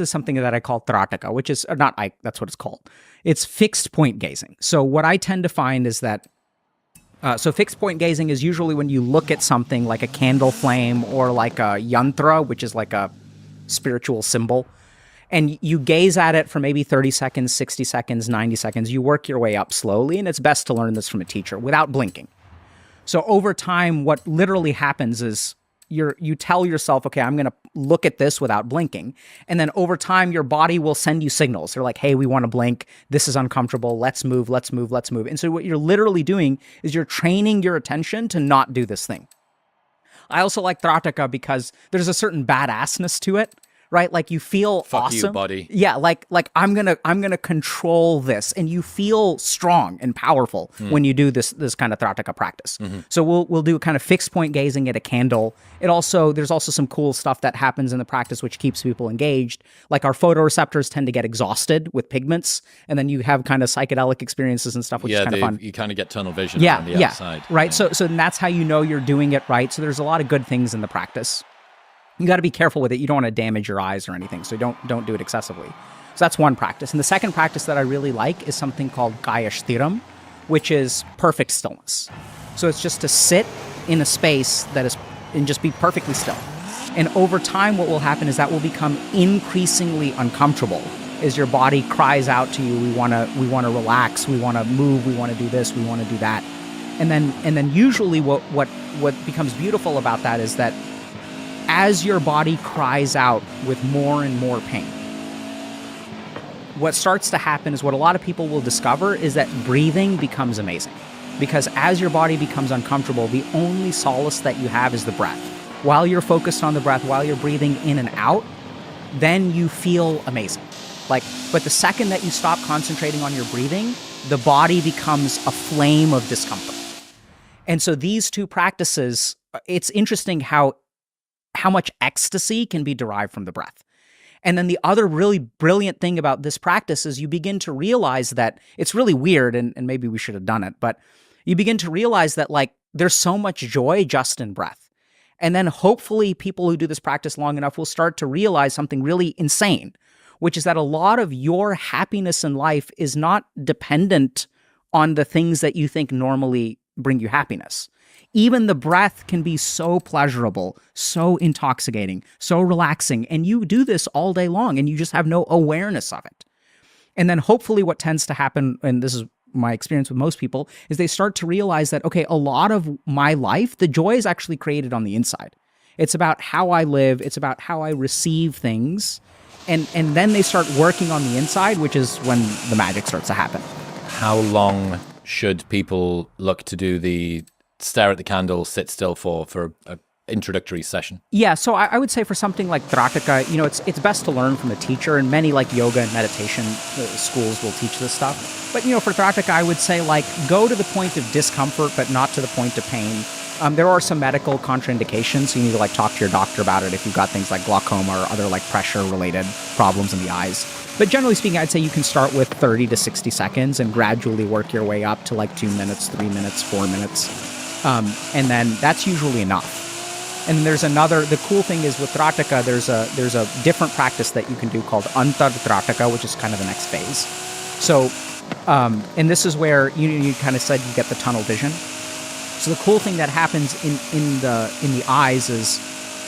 is something that I call trataka, which is not I. That's what it's called. It's fixed point gazing. So what I tend to find is that so fixed point gazing is usually when you look at something like a candle flame or like a yantra, which is like a spiritual symbol, and you gaze at it for maybe 30 seconds, 60 seconds, 90 seconds. You work your way up slowly, and it's best to learn this from a teacher without blinking. So over time, what literally happens is you tell yourself, okay, I'm going to look at this without blinking. And then over time, your body will send you signals. They're like, hey, we want to blink. This is uncomfortable. Let's move, let's move, let's move. And so what you're literally doing is you're training your attention to not do this thing. I also like trataka because there's a certain badassness to it. Right? Like you feel Fuck awesome. You, buddy. Yeah, like I'm gonna control this, and you feel strong and powerful when you do this kind of trataka practice. So we'll do kind of fixed point gazing at a candle. There's also some cool stuff that happens in the practice which keeps people engaged. Like our photoreceptors tend to get exhausted with pigments, and then you have kind of psychedelic experiences and stuff, which is kind of fun. You kind of get tunnel vision on the outside. Right. So that's how you know you're doing it right. So there's a lot of good things in the practice. You got to be careful with it. You don't want to damage your eyes or anything, so don't do it excessively. So that's one practice. And the second practice that I really like is something called kaya sthiram, which is perfect stillness. So it's just to sit in a space and just be perfectly still. And over time, what will happen is that will become increasingly uncomfortable as your body cries out to you, we want to relax, we want to move, we want to do this, we want to do that. And then usually what becomes beautiful about that is that as your body cries out with more and more pain, what starts to happen is what a lot of people will discover is that breathing becomes amazing. Because as your body becomes uncomfortable, the only solace that you have is the breath. While you're focused on the breath, while you're breathing in and out, then you feel amazing. But the second that you stop concentrating on your breathing, the body becomes a flame of discomfort. And so these two practices, it's interesting how much ecstasy can be derived from the breath. And then the other really brilliant thing about this practice is you begin to realize that it's really weird, and maybe we should have done it, but you begin to realize that there's so much joy just in breath. And then hopefully people who do this practice long enough will start to realize something really insane, which is that a lot of your happiness in life is not dependent on the things that you think normally bring you happiness. Even the breath can be so pleasurable, so intoxicating, so relaxing, and you do this all day long and you just have no awareness of it. And then hopefully what tends to happen, and this is my experience with most people, is they start to realize that, okay, a lot of my life, the joy is actually created on the inside. It's about how I live, it's about how I receive things, and then they start working on the inside, which is when the magic starts to happen. How long should people look to do the stare at the candle, sit still for an introductory session? Yeah, so I would say for something like trataka, it's best to learn from a teacher, and many yoga and meditation schools will teach this stuff. But for trataka, I would say go to the point of discomfort, but not to the point of pain. There are some medical contraindications, so you need to talk to your doctor about it if you've got things like glaucoma or other pressure-related problems in the eyes. But generally speaking, I'd say you can start with 30 to 60 seconds and gradually work your way up to 2 minutes, 3 minutes, 4 minutes. And then that's usually enough. And there's the cool thing is with trataka, there's a different practice that you can do called antar trataka, which is kind of the next phase. So, and this is where you kind of said you get the tunnel vision. So the cool thing that happens in the eyes is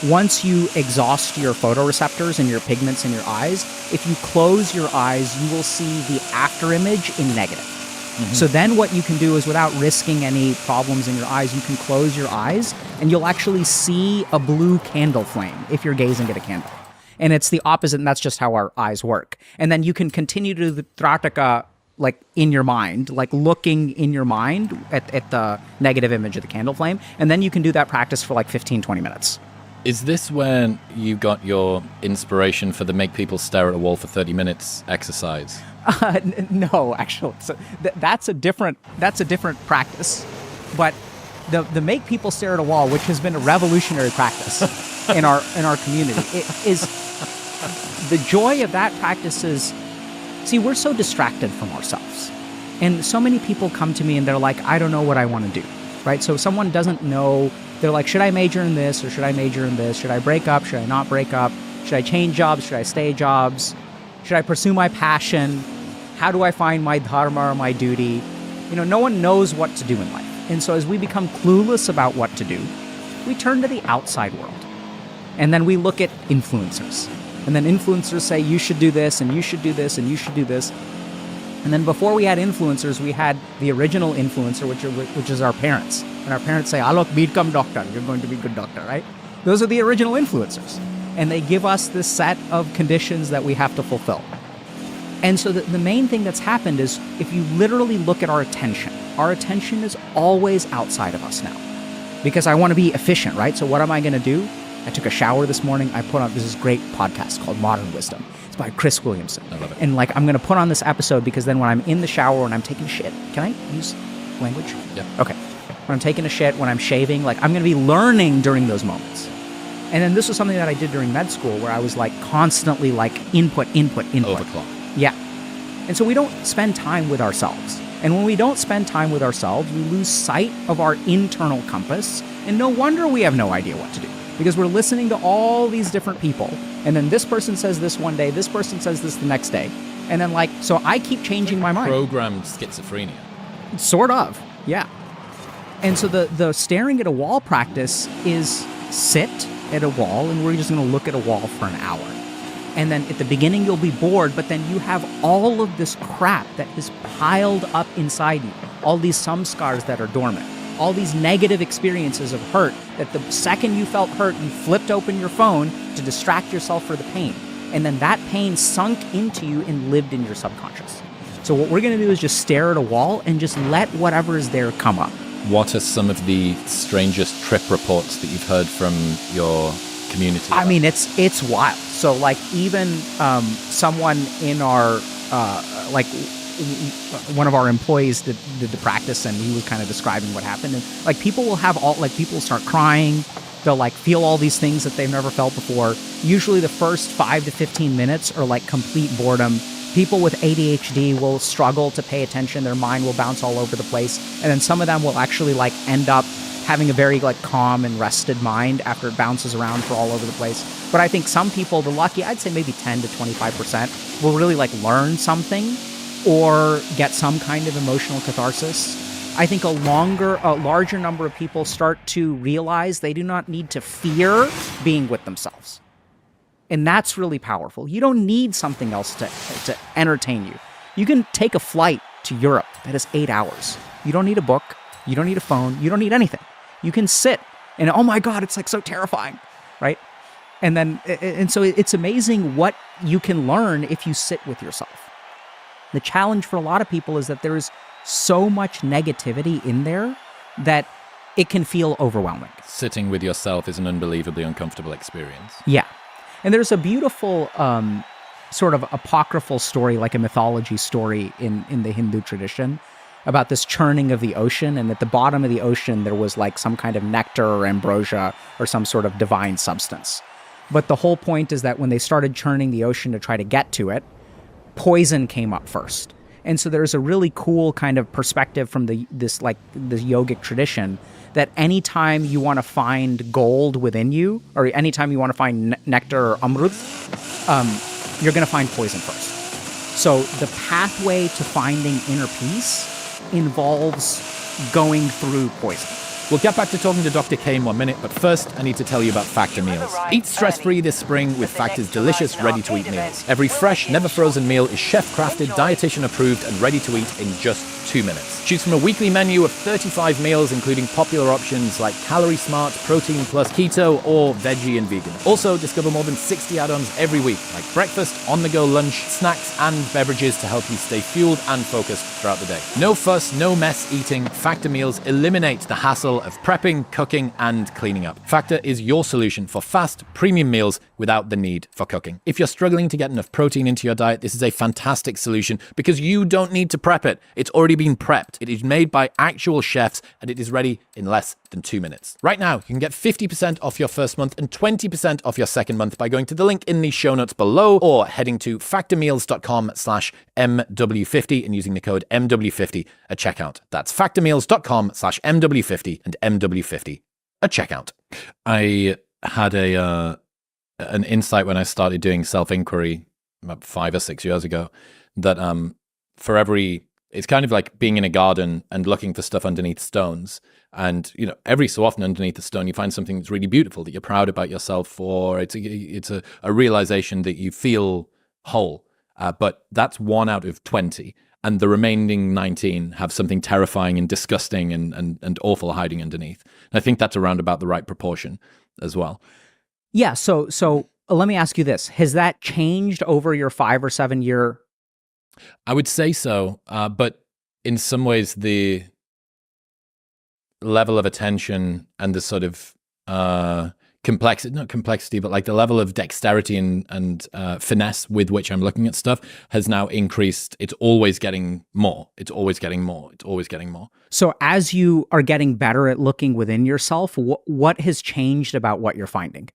once you exhaust your photoreceptors and your pigments in your eyes, if you close your eyes, you will see the after image in negative. Mm-hmm. So then what you can do is, without risking any problems in your eyes, you can close your eyes and you'll actually see a blue candle flame if you're gazing at a candle. And it's the opposite, and that's just how our eyes work. And then you can continue to do the trataka in your mind, looking in your mind at the negative image of the candle flame. And then you can do that practice for 15, 20 minutes. Is this when you got your inspiration for the make people stare at a wall for 30 minutes exercise? No, actually. So that's a different practice. But the make people stare at a wall, which has been a revolutionary practice in our community, it is the joy of that practice is, see, we're so distracted from ourselves. And so many people come to me and they're like, I don't know what I want to do, right? So someone doesn't know, they're like, should I major in this or should I major in this? Should I break up? Should I not break up? Should I change jobs? Should I stay jobs? Should I pursue my passion? How do I find my dharma or my duty? No one knows what to do in life. And so as we become clueless about what to do, we turn to the outside world. And then we look at influencers. And then influencers say, you should do this, and you should do this, and you should do this. And then before we had influencers, we had the original influencer, which is our parents. And our parents say, alok, become doctor. You're going to be a good doctor, right? Those are the original influencers. And they give us this set of conditions that we have to fulfill. And so the main thing that's happened is if you literally look at our attention is always outside of us now. Because I want to be efficient, right? So what am I going to do? I took a shower this morning. I put on this great podcast called Modern Wisdom. It's by Chris Williamson. I love it. And I'm going to put on this episode because then when I'm in the shower and I'm taking a shit, can I use language? Yeah. Okay. When I'm taking a shit, when I'm shaving, I'm going to be learning during those moments. And then this was something that I did during med school where I was constantly input. Overclock. Yeah. And so we don't spend time with ourselves. And when we don't spend time with ourselves, we lose sight of our internal compass. And no wonder we have no idea what to do. Because we're listening to all these different people. And then this person says this one day, this person says this the next day. And then so I keep changing my mind. Programmed schizophrenia. Sort of, yeah. And so the staring at a wall practice is sit at a wall and we're just going to look at a wall for an hour. And then at the beginning you'll be bored, but then you have all of this crap that is piled up inside you. All these samskars that are dormant. All these negative experiences of hurt that the second you felt hurt, you flipped open your phone to distract yourself for the pain. And then that pain sunk into you and lived in your subconscious. So what we're going to do is just stare at a wall and just let whatever is there come up. What are some of the strangest trip reports that you've heard from your community? I mean, it's wild. So even someone in our one of our employees did the practice, and he was kind of describing what happened. And people will have people start crying. They'll feel all these things that they've never felt before. Usually the first 5 to 15 minutes are complete boredom. People with ADHD will struggle to pay attention. Their mind will bounce all over the place. And then some of them will actually end up having a very calm and rested mind after it bounces around for all over the place. But I think some people, I'd say maybe 10 to 25%, will really learn something or get some kind of emotional catharsis. I think a larger number of people start to realize they do not need to fear being with themselves. And that's really powerful. You don't need something else to entertain you. You can take a flight to Europe that is 8 hours. You don't need a book. You don't need a phone. You don't need anything. You can sit and, oh my God, it's so terrifying, right? And so it's amazing what you can learn if you sit with yourself. The challenge for a lot of people is that there is so much negativity in there that it can feel overwhelming. Sitting with yourself is an unbelievably uncomfortable experience. Yeah. And there's a beautiful sort of apocryphal story, like a mythology story in the Hindu tradition about this churning of the ocean. And at the bottom of the ocean, there was some kind of nectar or ambrosia or some sort of divine substance. But the whole point is that when they started churning the ocean to try to get to it, poison came up first. And so there's a really cool kind of perspective from this yogic tradition that anytime you want to find gold within you, or anytime you want to find nectar or amrut, you're going to find poison first. So the pathway to finding inner peace involves going through poison. We'll get back to talking to Dr. K in 1 minute, but first I need to tell you about Factor meals. Eat stress-free this spring with Factor's delicious, ready-to-eat meals. Every fresh, never-frozen meal is chef-crafted, dietitian-approved, and ready to eat in just 2 minutes. Choose from a weekly menu of 35 meals, including popular options like Calorie Smart, Protein Plus, Keto, or Veggie and Vegan. Also, discover more than 60 add-ons every week, like breakfast, on-the-go lunch, snacks, and beverages to help you stay fueled and focused throughout the day. No fuss, no mess eating. Factor meals eliminate the hassle of prepping, cooking, and cleaning up. Factor is your solution for fast, premium meals without the need for cooking. If you're struggling to get enough protein into your diet, this is a fantastic solution because you don't need to prep it. It's already been prepped. It is made by actual chefs and it is ready in less than 2 minutes. Right now, you can get 50% off your first month and 20% off your second month by going to the link in the show notes below or heading to factormeals.com/MW50 and using the code MW50 at checkout. That's factormeals.com/MW50 and MW50 at checkout. I had a an insight when I started doing self-inquiry about 5 or 6 years ago, that for every, it's kind of like being in a garden and looking for stuff underneath stones. And, you know, every so often underneath the stone, you find something that's really beautiful that you're proud about yourself for. It's a realization that you feel whole. But that's 1 out of 20. And the remaining 19 have something terrifying and disgusting and awful hiding underneath. And I think that's around about the right proportion as well. Yeah. So let me ask you this. Has that changed over your 5 or 7 year? I would say so. But in some ways, the level of attention and the sort of complexity, not complexity, but like the level of dexterity and finesse with which I'm looking at stuff has now increased. It's always getting more. It's always getting more. It's always getting more. So as you are getting better at looking within yourself, what has changed about what you're finding?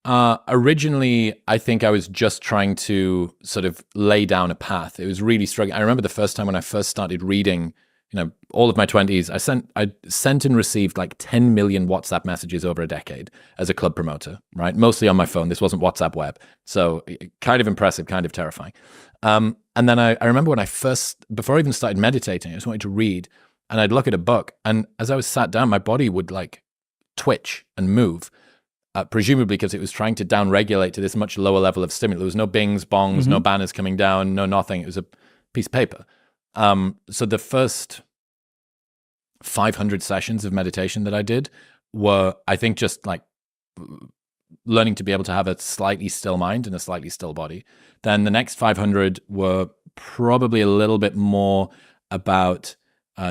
Originally, I think I was just trying to sort of lay down a path. It was really struggling. I remember the first time when I first started reading, you know, all of my 20s, I sent and received like 10 million WhatsApp messages over a decade as a club promoter, right? Mostly on my phone. This wasn't WhatsApp web. So kind of impressive, kind of terrifying. And then I remember when before I even started meditating, I just wanted to read, and I'd look at a book, and as I was sat down, my body would like twitch and move. Presumably because it was trying to down-regulate to this much lower level of stimulus. There was no bings, bongs, no banners coming down, no nothing. It was a piece of paper. So the first 500 sessions of meditation that I did were, I think, just like learning to be able to have a slightly still mind and a slightly still body. Then the next 500 were probably a little bit more about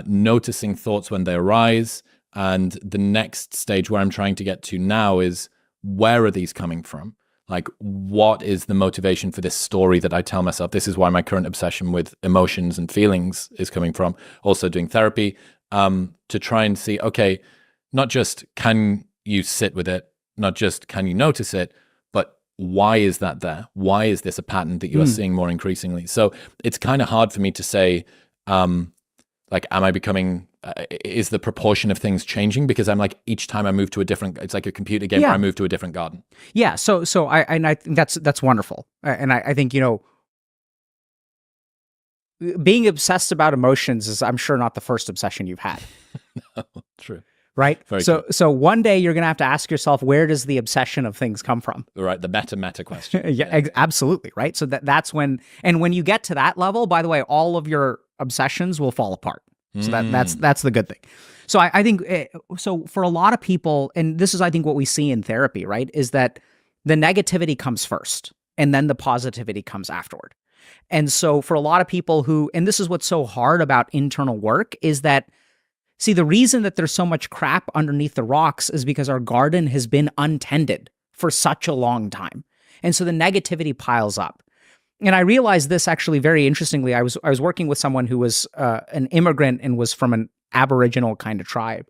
noticing thoughts when they arise. And the next stage where I'm trying to get to now is, where are these coming from? Like, what is the motivation for this story that I tell myself? This is why my current obsession with emotions and feelings is coming from. Also doing therapy to try and see, okay, not just can you sit with it, not just can you notice it, but why is that there? Why is this a pattern that you are seeing more increasingly? So it's kind of hard for me to say, like, am I becoming... is the proportion of things changing? Because I'm like, each time I move to a different, it's like a computer game where I move to a different garden. Yeah. So I think that's wonderful. And I think, you know, being obsessed about emotions is, I'm sure, not the first obsession you've had. No, true. Right? Very true. So one day you're going to have to ask yourself, where does the obsession of things come from? Right. The meta question. Yeah, absolutely. Right. So that's when, and when you get to that level, by the way, all of your obsessions will fall apart. So that's the good thing. So I think, so for a lot of people, and this is, I think, what we see in therapy, right, is that the negativity comes first and then the positivity comes afterward. And so for a lot of people who, and this is what's so hard about internal work, is that, see, the reason that there's so much crap underneath the rocks is because our garden has been untended for such a long time. And so the negativity piles up. And I realized this actually very interestingly. I was working with someone who was an immigrant and was from an Aboriginal kind of tribe.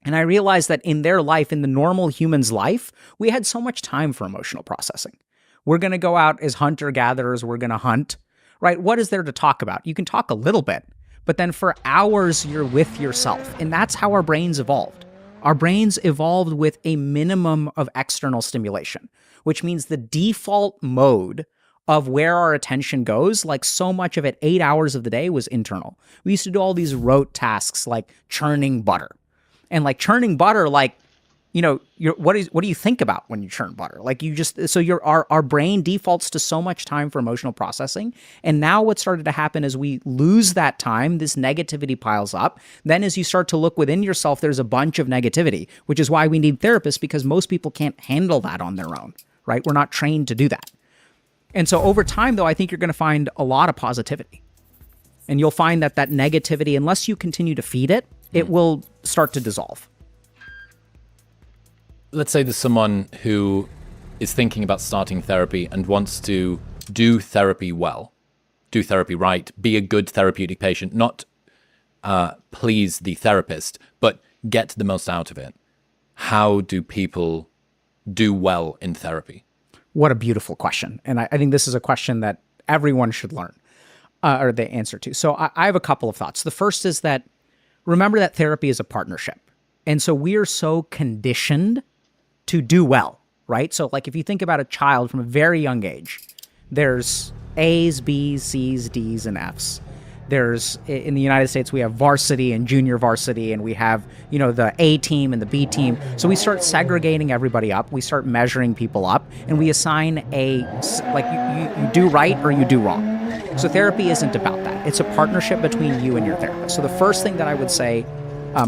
And I realized that in their life, in the normal human's life, we had so much time for emotional processing. We're going to go out as hunter-gatherers. We're going to hunt, right? What is there to talk about? You can talk a little bit, but then for hours, you're with yourself. And that's how our brains evolved. Our brains evolved with a minimum of external stimulation, which means the default mode of where our attention goes, like so much of it, 8 hours of the day, was internal. We used to do all these rote tasks like churning butter. And like churning butter, like, you know, what do you think about when you churn butter? Like you just, so our brain defaults to so much time for emotional processing. And now what started to happen is we lose that time, this negativity piles up. Then as you start to look within yourself, there's a bunch of negativity, which is why we need therapists, because most people can't handle that on their own, right? We're not trained to do that. And so over time, though, I think you're going to find a lot of positivity. And you'll find that that negativity, unless you continue to feed it, it will start to dissolve. Let's say there's someone who is thinking about starting therapy and wants to do therapy well, do therapy right, be a good therapeutic patient, not please the therapist, but get the most out of it. How do people do well in therapy? What a beautiful question. And I think this is a question that everyone should learn or the answer to. So I have a couple of thoughts. The first is that remember that therapy is a partnership. And so we are so conditioned to do well, right? So like if you think about a child from a very young age, there's A's, B's, C's, D's, and F's. There's, in the United States, we have varsity and junior varsity, and we have, the A team and the B team. So we start segregating everybody up. We start measuring people up, and we assign you do right or you do wrong. So therapy isn't about that. It's a partnership between you and your therapist. So the first thing that I would say,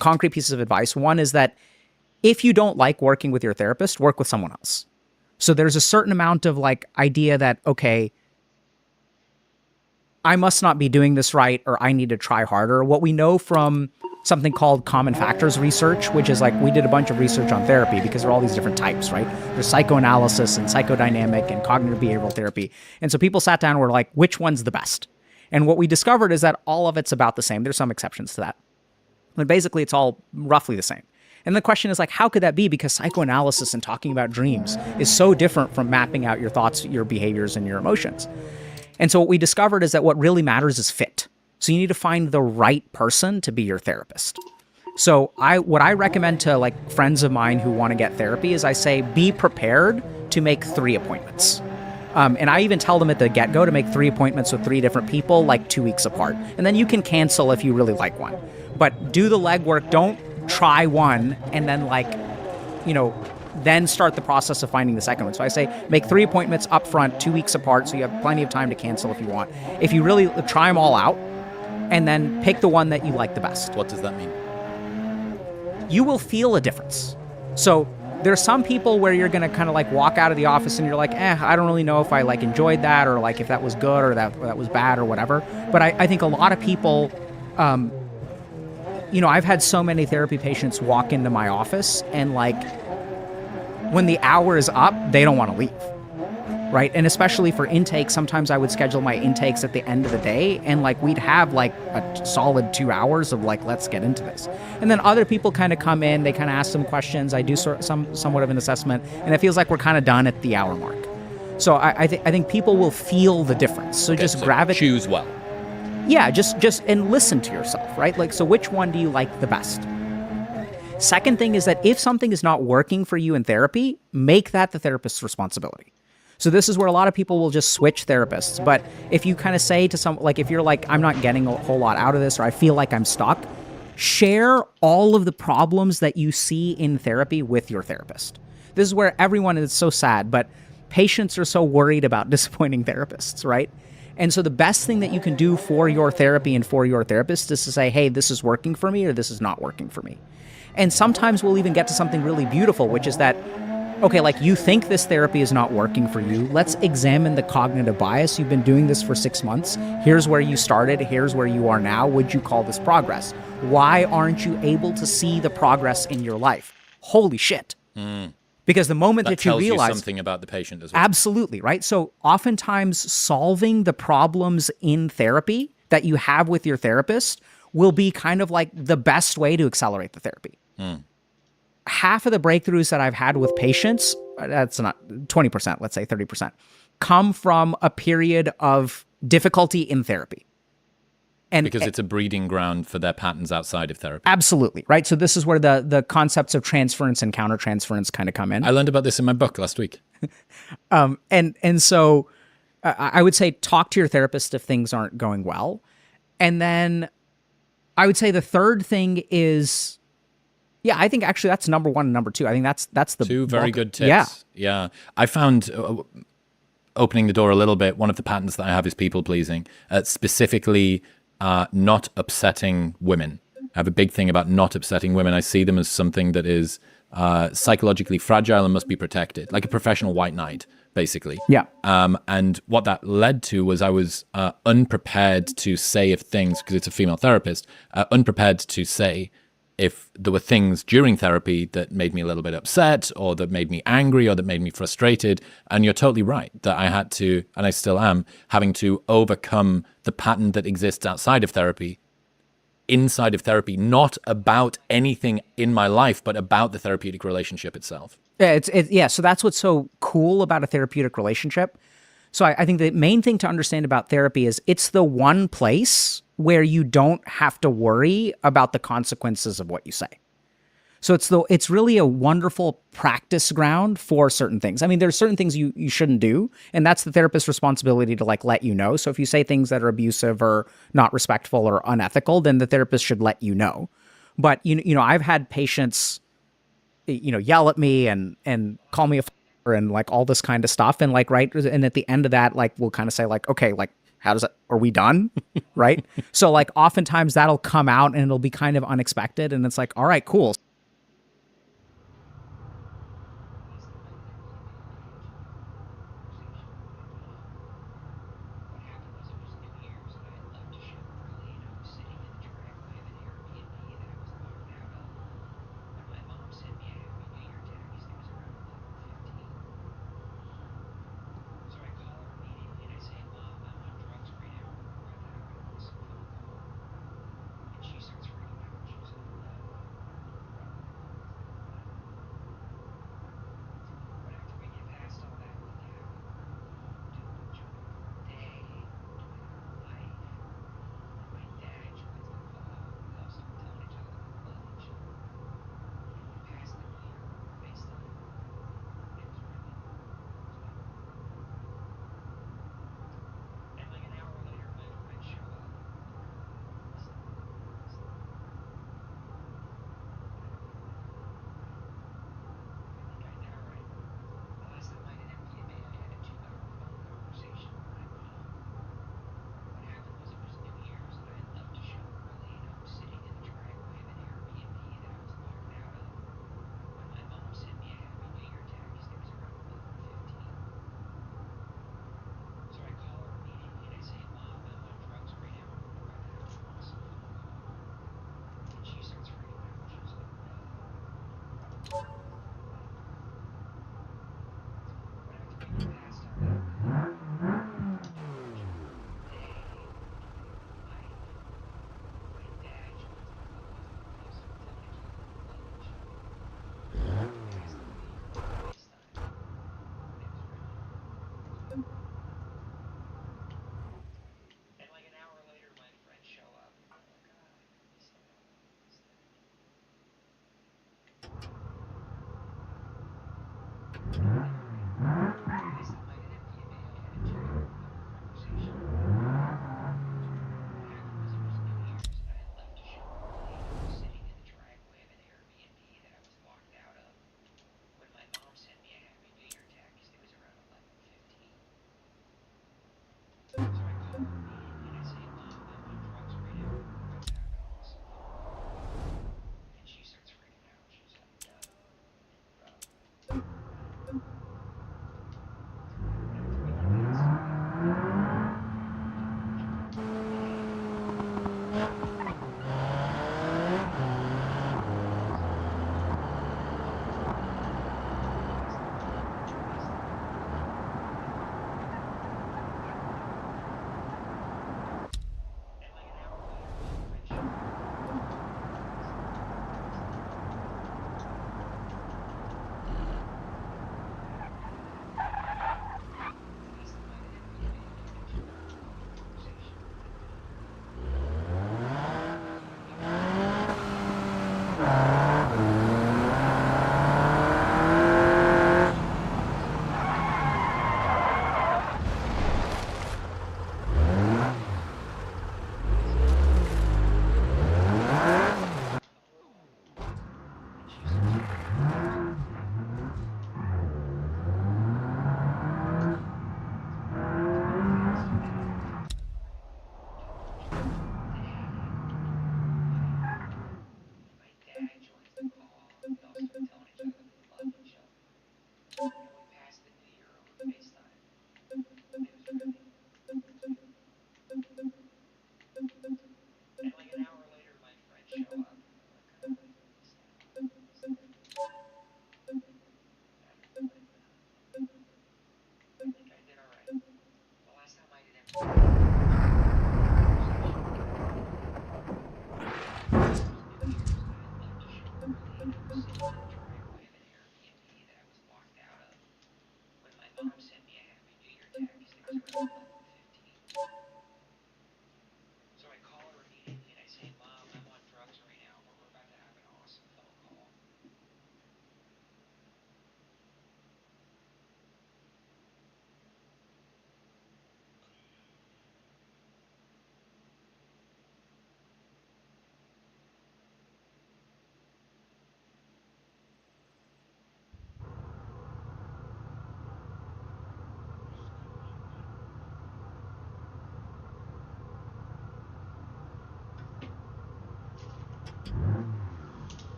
concrete pieces of advice, one is that if you don't like working with your therapist, work with someone else. So there's a certain amount of idea that, okay, I must not be doing this right, or I need to try harder. What we know from something called common factors research, which is we did a bunch of research on therapy because there are all these different types, right? There's psychoanalysis and psychodynamic and cognitive behavioral therapy. And so people sat down and were like, which one's the best? And what we discovered is that all of it's about the same. There's some exceptions to that. But basically, it's all roughly the same. And the question is how could that be? Because psychoanalysis and talking about dreams is so different from mapping out your thoughts, your behaviors, and your emotions. And so what we discovered is that what really matters is fit. So you need to find the right person to be your therapist. So what I recommend to friends of mine who want to get therapy is I say, be prepared to make 3 appointments. And I even tell them at the get-go to make 3 appointments with 3 different people 2 weeks apart. And then you can cancel if you really like one. But do the legwork. Don't try one and then then start the process of finding the second one. So I say make 3 appointments up front, 2 weeks apart, so you have plenty of time to cancel if you want. If you really try them all out, and then pick the one that you like the best. What does that mean? You will feel a difference. So there's some people where you're going to kind of walk out of the office and you're like, I don't really know if I enjoyed that, or if that was good or that was bad or whatever. But I think a lot of people, I've had so many therapy patients walk into my office and when the hour is up, they don't want to leave, right? And especially for intake, sometimes I would schedule my intakes at the end of the day, and we'd have a solid 2 hours of let's get into this. And then other people kind of come in, they kind of ask some questions, I do somewhat of an assessment, and it feels like we're kind of done at the hour mark. So I think people will feel the difference. So okay, just gravitate. Choose well. Yeah, just and listen to yourself, right? So which one do you like the best? Second thing is that if something is not working for you in therapy, make that the therapist's responsibility. So this is where a lot of people will just switch therapists. But if you kind of say to some, if you're I'm not getting a whole lot out of this, or I feel like I'm stuck, share all of the problems that you see in therapy with your therapist. This is where everyone is so sad, but patients are so worried about disappointing therapists, right? And so the best thing that you can do for your therapy and for your therapist is to say, hey, this is working for me, or this is not working for me. And sometimes we'll even get to something really beautiful, which is that, okay, you think this therapy is not working for you. Let's examine the cognitive bias. You've been doing this for 6 months. Here's where you started. Here's where you are now. Would you call this progress? Why aren't you able to see the progress in your life? Holy shit. Because the moment that you realize... tells you something about the patient as well. Absolutely, right? So oftentimes solving the problems in therapy that you have with your therapist will be kind of the best way to accelerate the therapy. Half of the breakthroughs that I've had with patients, that's not 20%, let's say 30%, come from a period of difficulty in therapy. And because it's a breeding ground for their patterns outside of therapy. Absolutely, right? So this is where the concepts of transference and countertransference kind of come in. I learned about this in my book last week. And so I would say talk to your therapist if things aren't going well. And then I would say the third thing is... Yeah, I think actually that's number 1 and number 2. I think that's the 2 very good tips. Yeah. I found, opening the door a little bit, one of the patterns that I have is people pleasing, specifically not upsetting women. I have a big thing about not upsetting women. I see them as something that is psychologically fragile and must be protected, like a professional white knight, basically. Yeah. And what that led to was I was unprepared to say if things, because it's a female therapist, unprepared to say if there were things during therapy that made me a little bit upset, or that made me angry, or that made me frustrated. And you're totally right that I had to, and I still am, having to overcome the pattern that exists outside of therapy, inside of therapy, not about anything in my life, but about the therapeutic relationship itself. Yeah, so that's what's so cool about a therapeutic relationship. So I think the main thing to understand about therapy is it's the one place where you don't have to worry about the consequences of what you say. So it's really a wonderful practice ground for certain things. I mean, there's certain things you shouldn't do, and that's the therapist's responsibility to like let you know. So if you say things that are abusive or not respectful or unethical, then the therapist should let you know. But you know, I've had patients, yell at me and call me a and like all this kind of stuff, and like right, and at the end of that, like we'll kind of say like, okay, like how does that? Are we done? Right? So like oftentimes that'll come out and it'll be kind of unexpected, and it's like, all right, cool.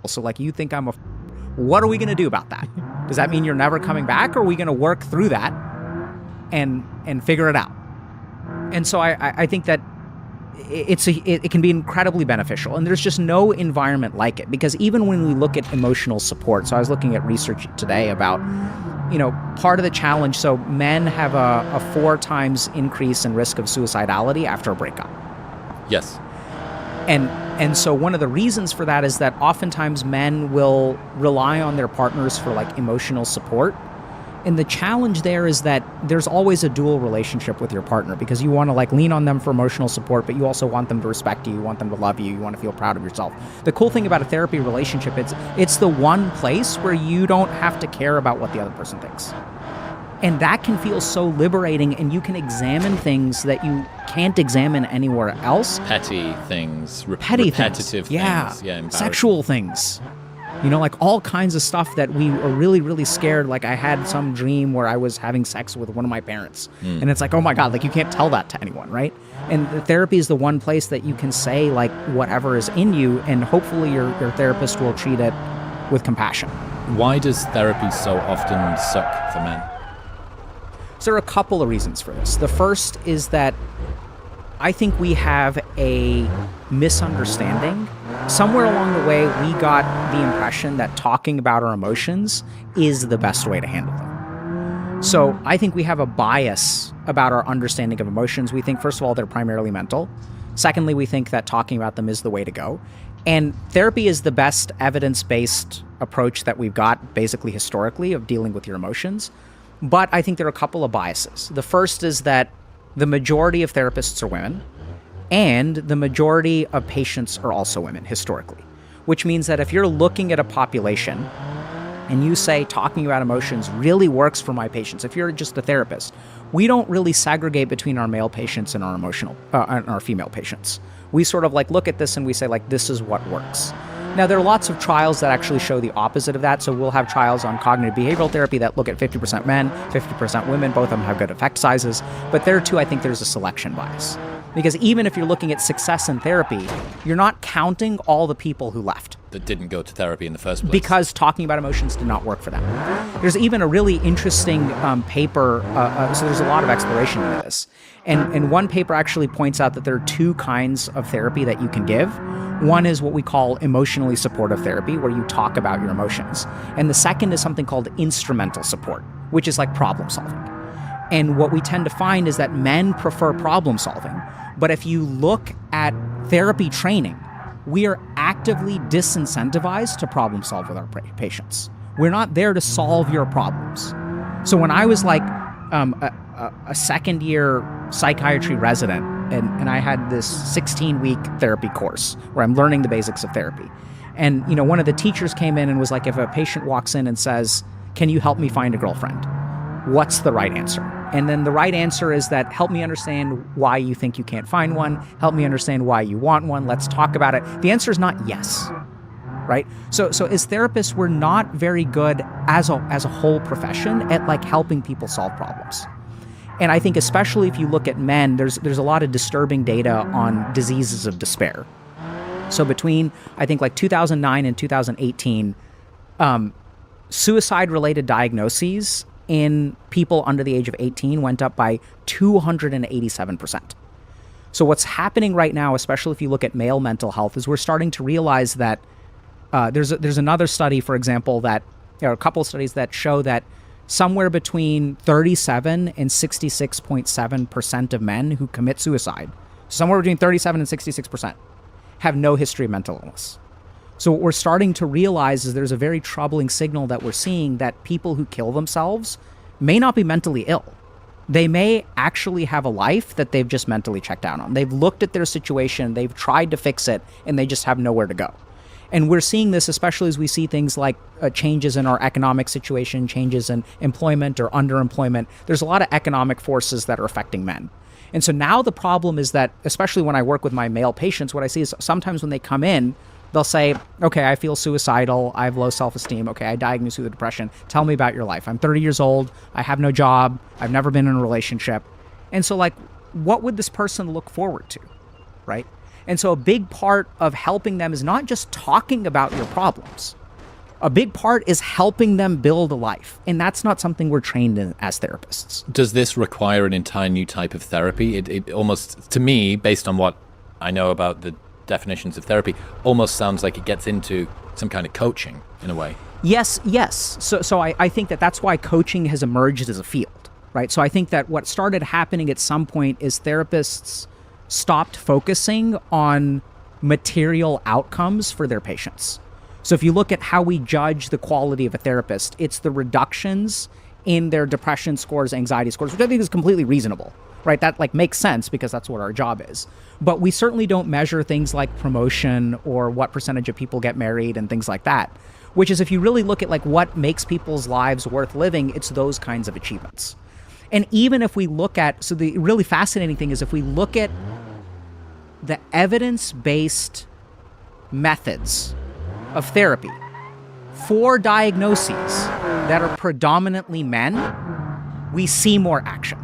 So like, you think I'm a what are we going to do about that? Does that mean you're never coming back, or are we going to work through that and figure it out? And so I think that it can be incredibly beneficial, and there's just no environment like it, because even when we look at emotional support, so I was looking at research today about, part of the challenge, so men have a 4 times increase in risk of suicidality after a breakup. Yes. And so one of the reasons for that is that oftentimes men will rely on their partners for like emotional support. And the challenge there is that there's always a dual relationship with your partner, because you want to like lean on them for emotional support, but you also want them to respect you, you want them to love you, you want to feel proud of yourself. The cool thing about a therapy relationship, it's the one place where you don't have to care about what the other person thinks. And that can feel so liberating, and you can examine things that you can't examine anywhere else. Petty things, repetitive things. Yeah, sexual things. Like all kinds of stuff that we are really, really scared. Like I had some dream where I was having sex with one of my parents. And it's like, oh my God, like you can't tell that to anyone, right? And therapy is the one place that you can say like whatever is in you, and hopefully your therapist will treat it with compassion. Why does therapy so often suck for men? So there are a couple of reasons for this. The first is that I think we have a misunderstanding. Somewhere along the way, we got the impression that talking about our emotions is the best way to handle them. So I think we have a bias about our understanding of emotions. We think, first of all, they're primarily mental. Secondly, we think that talking about them is the way to go. And therapy is the best evidence-based approach that we've got, basically historically, of dealing with your emotions. But I think there are a couple of biases. The first is that the majority of therapists are women, and the majority of patients are also women, historically. Which means that if you're looking at a population and you say talking about emotions really works for my patients, if you're just a therapist, we don't really segregate between our male patients and our and our female patients. We sort of like look at this and we say like, this is what works. Now, there are lots of trials that actually show the opposite of that. So we'll have trials on cognitive behavioral therapy that look at 50% men, 50% women. Both of them have good effect sizes. But there, too, I think there's a selection bias. Because even if you're looking at success in therapy, you're not counting all the people who left. That didn't go to therapy in the first place. Because talking about emotions did not work for them. There's even a really interesting paper, so there's a lot of exploration into this. And one paper actually points out that there are 2 kinds of therapy that you can give. One is what we call emotionally supportive therapy, where you talk about your emotions. And the second is something called instrumental support, which is like problem solving. And what we tend to find is that men prefer problem solving. But if you look at therapy training, we are actively disincentivized to problem solve with our patients. We're not there to solve your problems. So when I was like a second year psychiatry resident, and I had this 16-week therapy course where I'm learning the basics of therapy. And, one of the teachers came in and was like, if a patient walks in and says, can you help me find a girlfriend? What's the right answer? And then the right answer is that help me understand why you think you can't find one. Help me understand why you want one. Let's talk about it. The answer is not yes, right? So as therapists, we're not very good as a whole profession at like helping people solve problems. And I think especially if you look at men, there's a lot of disturbing data on diseases of despair. So between, I think, like 2009 and 2018, suicide-related diagnoses in people under the age of 18 went up by 287%. So what's happening right now, especially if you look at male mental health, is we're starting to realize that there's another study, for example, that there are a couple of studies that show that somewhere between 37 and 66.7% of men who commit suicide, somewhere between 37 and 66%, have no history of mental illness. So what we're starting to realize is there's a very troubling signal that we're seeing that people who kill themselves may not be mentally ill. They may actually have a life that they've just mentally checked out on. They've looked at their situation, they've tried to fix it, and they just have nowhere to go. And we're seeing this especially as we see things like changes in our economic situation, changes in employment or underemployment. There's a lot of economic forces that are affecting men. And so now the problem is that, especially when I work with my male patients, what I see is sometimes when they come in, they'll say, okay, I feel suicidal, I have low self-esteem, okay, I diagnosed you with depression, tell me about your life. I'm 30 years old, I have no job, I've never been in a relationship. And so like, what would this person look forward to, right? And so a big part of helping them is not just talking about your problems. A big part is helping them build a life. And that's not something we're trained in as therapists. Does this require an entire new type of therapy? It almost, to me, based on what I know about the definitions of therapy, almost sounds like it gets into some kind of coaching in a way. Yes. So I think that's why coaching has emerged as a field, right? So I think that what started happening at some point is therapists stopped focusing on material outcomes for their patients. So if you look at how we judge the quality of a therapist, it's the reductions in their depression scores, anxiety scores, which I think is completely reasonable, right? That like makes sense because that's what our job is. But we certainly don't measure things like promotion or what percentage of people get married and things like that, which is if you really look at like what makes people's lives worth living, it's those kinds of achievements. And even if we look at, so the really fascinating thing is if we look at the evidence-based methods of therapy for diagnoses that are predominantly men, we see more action.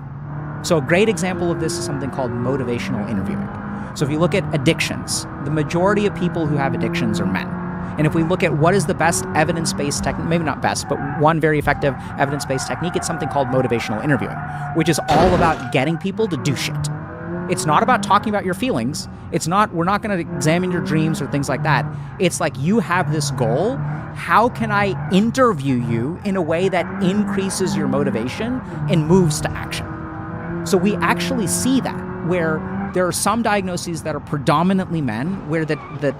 So a great example of this is something called motivational interviewing. So if you look at addictions, the majority of people who have addictions are men. And if we look at what is the best evidence-based technique, maybe not best, but one very effective evidence-based technique, it's something called motivational interviewing, which is all about getting people to do shit. It's not about talking about your feelings. We're not going to examine your dreams or things like that. It's like you have this goal. How can I interview you in a way that increases your motivation and moves to action? So we actually see that where there are some diagnoses that are predominantly men, where the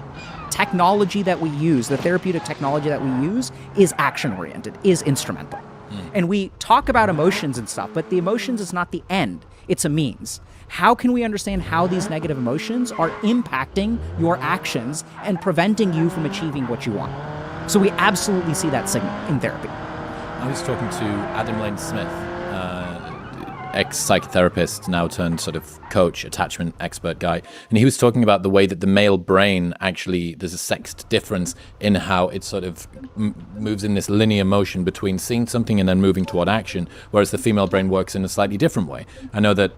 technology that we use, the therapeutic technology that we use is action-oriented, is instrumental. And we talk about emotions and stuff, but the emotions is not the end. It's a means. How can we understand how these negative emotions are impacting your actions and preventing you from achieving what you want? So we absolutely see that signal in therapy. I was talking to Adam Lane Smith, ex-psychotherapist, now turned sort of coach, attachment expert guy. And he was talking about the way that the male brain actually, there's a sexed difference in how it sort of moves in this linear motion between seeing something and then moving toward action, whereas the female brain works in a slightly different way. I know that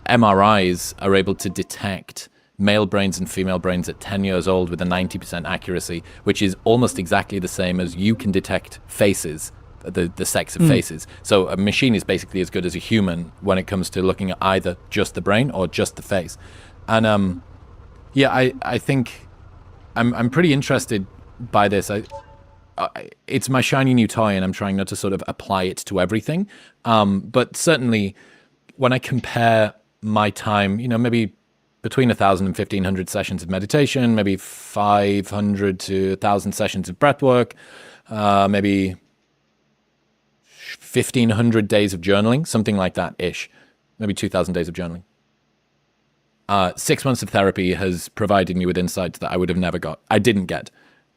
MRIs are able to detect male brains and female brains at 10 years old with a 90% accuracy, which is almost exactly the same as you can detect faces, the sex of faces. So a machine is basically as good as a human when it comes to looking at either just the brain or just the face. And I think I'm pretty interested by this. It's my shiny new toy, and I'm trying not to sort of apply it to everything. But certainly, when I compare my time, maybe between 1,000 and 1,500 sessions of meditation, maybe 500 to 1,000 sessions of breath work, maybe 1,500 days of journaling, something like that-ish, maybe 2,000 days of journaling. 6 months of therapy has provided me with insights that I didn't get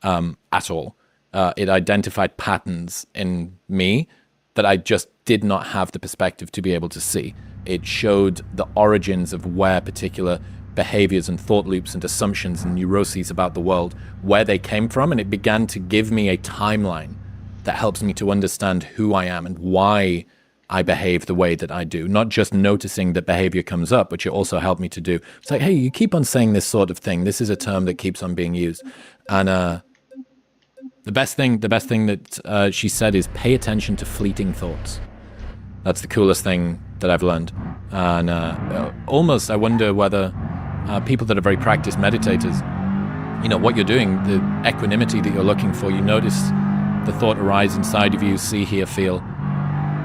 at all. It identified patterns in me that I just did not have the perspective to be able to see. It showed the origins of where particular behaviors and thought loops and assumptions and neuroses about the world, where they came from, and it began to give me a timeline that helps me to understand who I am and why I behave the way that I do. Not just noticing that behavior comes up, which it also helped me to do. It's like, hey, you keep on saying this sort of thing. This is a term that keeps on being used. And the best thing that she said is pay attention to fleeting thoughts. That's the coolest thing that I've learned. And almost I wonder whether people that are very practiced meditators, what you're doing, the equanimity that you're looking for, you notice the thought arise inside of you, see, hear, feel,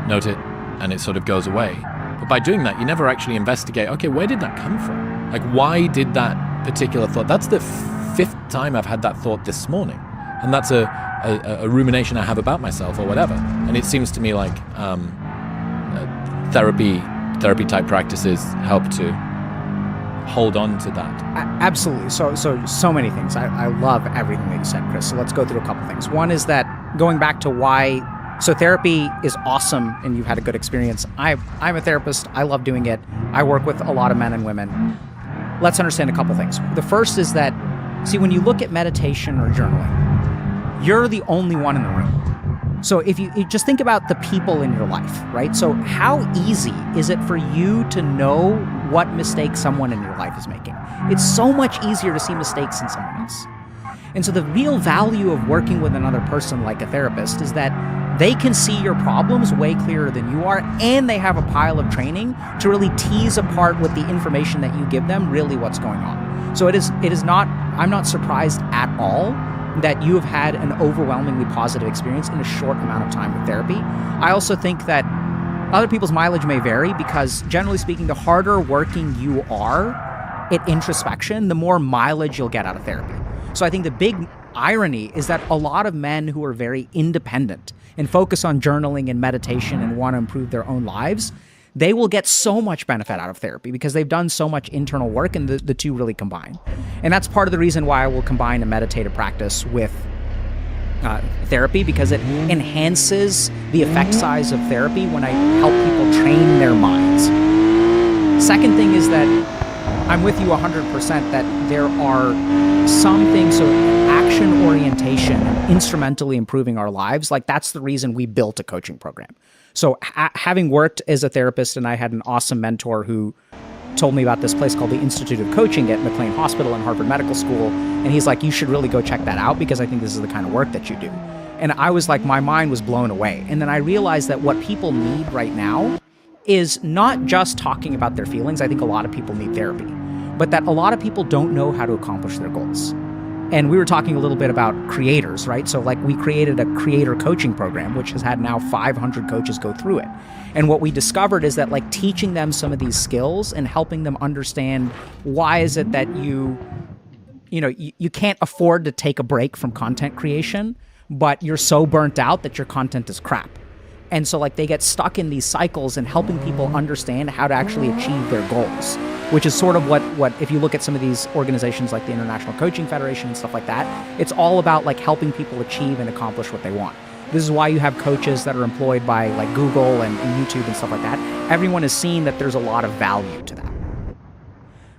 note it, and it sort of goes away. But by doing that, you never actually investigate, okay, where did that come from? Like, why did that particular thought? That's the 5th time I've had that thought this morning. And that's a rumination I have about myself or whatever. And it seems to me like therapy type practices help to hold on to that. Absolutely. So many things. I love everything that you said, Chris. So let's go through a couple things. One is that going back to why, so therapy is awesome and you've had a good experience. I'm a therapist. I love doing it. I work with a lot of men and women. Let's understand a couple things. The first is that, see, when you look at meditation or journaling, you're the only one in the room. So if you just think about the people in your life, right? So how easy is it for you to know what mistakes someone in your life is making. It's so much easier to see mistakes in someone else. And so the real value of working with another person like a therapist is that they can see your problems way clearer than you are, and they have a pile of training to really tease apart with the information that you give them really what's going on. So it is not, I'm not surprised at all that you have had an overwhelmingly positive experience in a short amount of time with therapy. I also think that other people's mileage may vary because, generally speaking, the harder working you are at introspection, the more mileage you'll get out of therapy. So I think the big irony is that a lot of men who are very independent and focus on journaling and meditation and want to improve their own lives, they will get so much benefit out of therapy because they've done so much internal work, and the two really combine. And that's part of the reason why I will combine a meditative practice with therapy, because it enhances the effect size of therapy when I help people train their minds. Second thing is that I'm with you 100% that there are some things, so action orientation and instrumentally improving our lives, like that's the reason we built a coaching program. So having worked as a therapist, and I had an awesome mentor who told me about this place called the Institute of Coaching at McLean Hospital and Harvard Medical School. And he's like, you should really go check that out because I think this is the kind of work that you do. And I was like, my mind was blown away. And then I realized that what people need right now is not just talking about their feelings. I think a lot of people need therapy, but that a lot of people don't know how to accomplish their goals. And we were talking a little bit about creators, right? So like we created a creator coaching program, which has had now 500 coaches go through it. And what we discovered is that like teaching them some of these skills and helping them understand why is it that you can't afford to take a break from content creation, but you're so burnt out that your content is crap. And so like they get stuck in these cycles, and helping people understand how to actually achieve their goals, which is sort of what if you look at some of these organizations like the International Coaching Federation and stuff like that, it's all about like helping people achieve and accomplish what they want. This is why you have coaches that are employed by like Google and YouTube and stuff like that. Everyone has seen that there's a lot of value to that.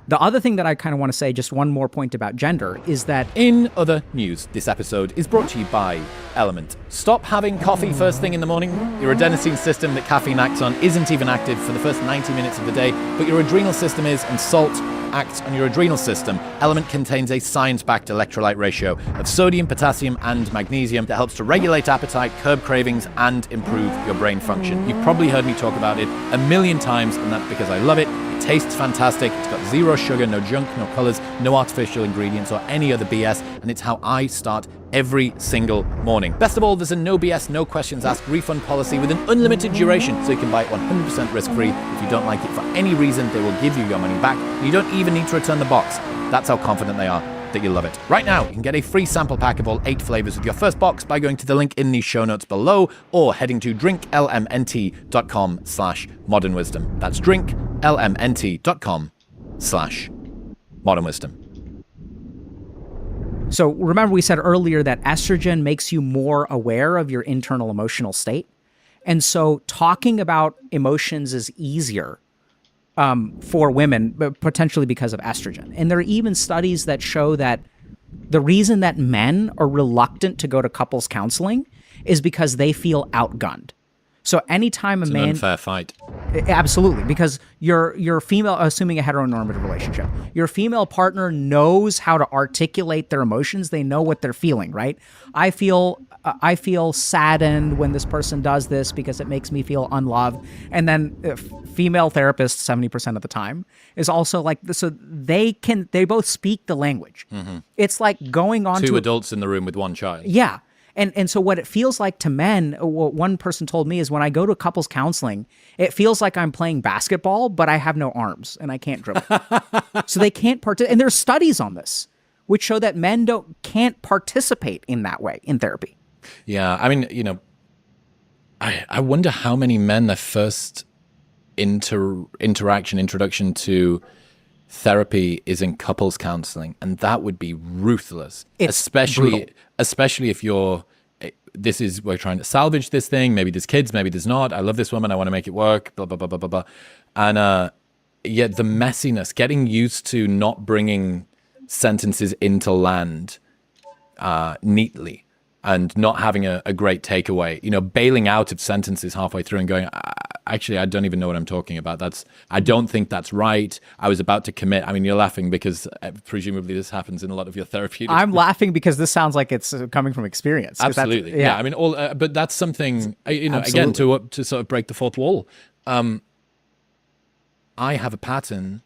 The other thing that I kind of want to say, just one more point about gender, is that in other news, this episode is brought to you by Element. Stop having coffee first thing in the morning. Your adenosine system that caffeine acts on isn't even active for the first 90 minutes of the day, but your adrenal system is, and salt acts on your adrenal system. Element contains a science-backed electrolyte ratio of sodium, potassium, and magnesium that helps to regulate appetite, curb cravings, and improve your brain function. You've probably heard me talk about it a million times, and that's because I love it. It tastes fantastic. It's got zero sugar, no junk, no colors, no artificial ingredients or any other BS, and it's how I start every single morning. Best of all, there's a no BS, no questions asked refund policy with an unlimited duration, so you can buy it 100% risk-free. If you don't like it for any reason, they will give you your money back. You don't even need to return the box. That's how confident they are that you love it. Right now, you can get a free sample pack of all 8 flavors with your first box by going to the link in the show notes below, or heading to drinklmnt.com/modernwisdom. That's drinklmnt.com/modernwisdom. So remember we said earlier that estrogen makes you more aware of your internal emotional state. And so talking about emotions is easier for women, but potentially because of estrogen. And there are even studies that show that the reason that men are reluctant to go to couples counseling is because they feel outgunned. So anytime it's a man... an unfair fight. Absolutely, because your female, assuming a heteronormative relationship, your female partner knows how to articulate their emotions. They know what they're feeling, right? I feel saddened when this person does this because it makes me feel unloved. And then female therapists, 70% of the time, is also like, so they both speak the language. Mm-hmm. It's like going on Two adults in the room with one child. Yeah. And so what it feels like to men, what one person told me is when I go to couples counseling, it feels like I'm playing basketball, but I have no arms and I can't dribble. So they can't participate. And there's studies on this, which show that men can't participate in that way in therapy. Yeah, I mean, I wonder how many men their first introduction to therapy is in couples counseling, and that would be ruthless. Especially if we're trying to salvage this thing. Maybe there's kids, maybe there's not. I love this woman, I want to make it work. Blah blah blah blah blah blah. And yet the messiness, getting used to not bringing sentences into land neatly, and not having a great takeaway. Bailing out of sentences halfway through and going, actually, I don't even know what I'm talking about. I don't think that's right. I was about to commit. I mean, you're laughing because presumably this happens in a lot of your therapeutics. I'm laughing because this sounds like it's coming from experience. Absolutely. Yeah. I mean, but that's something, again, to sort of break the fourth wall. I have a pattern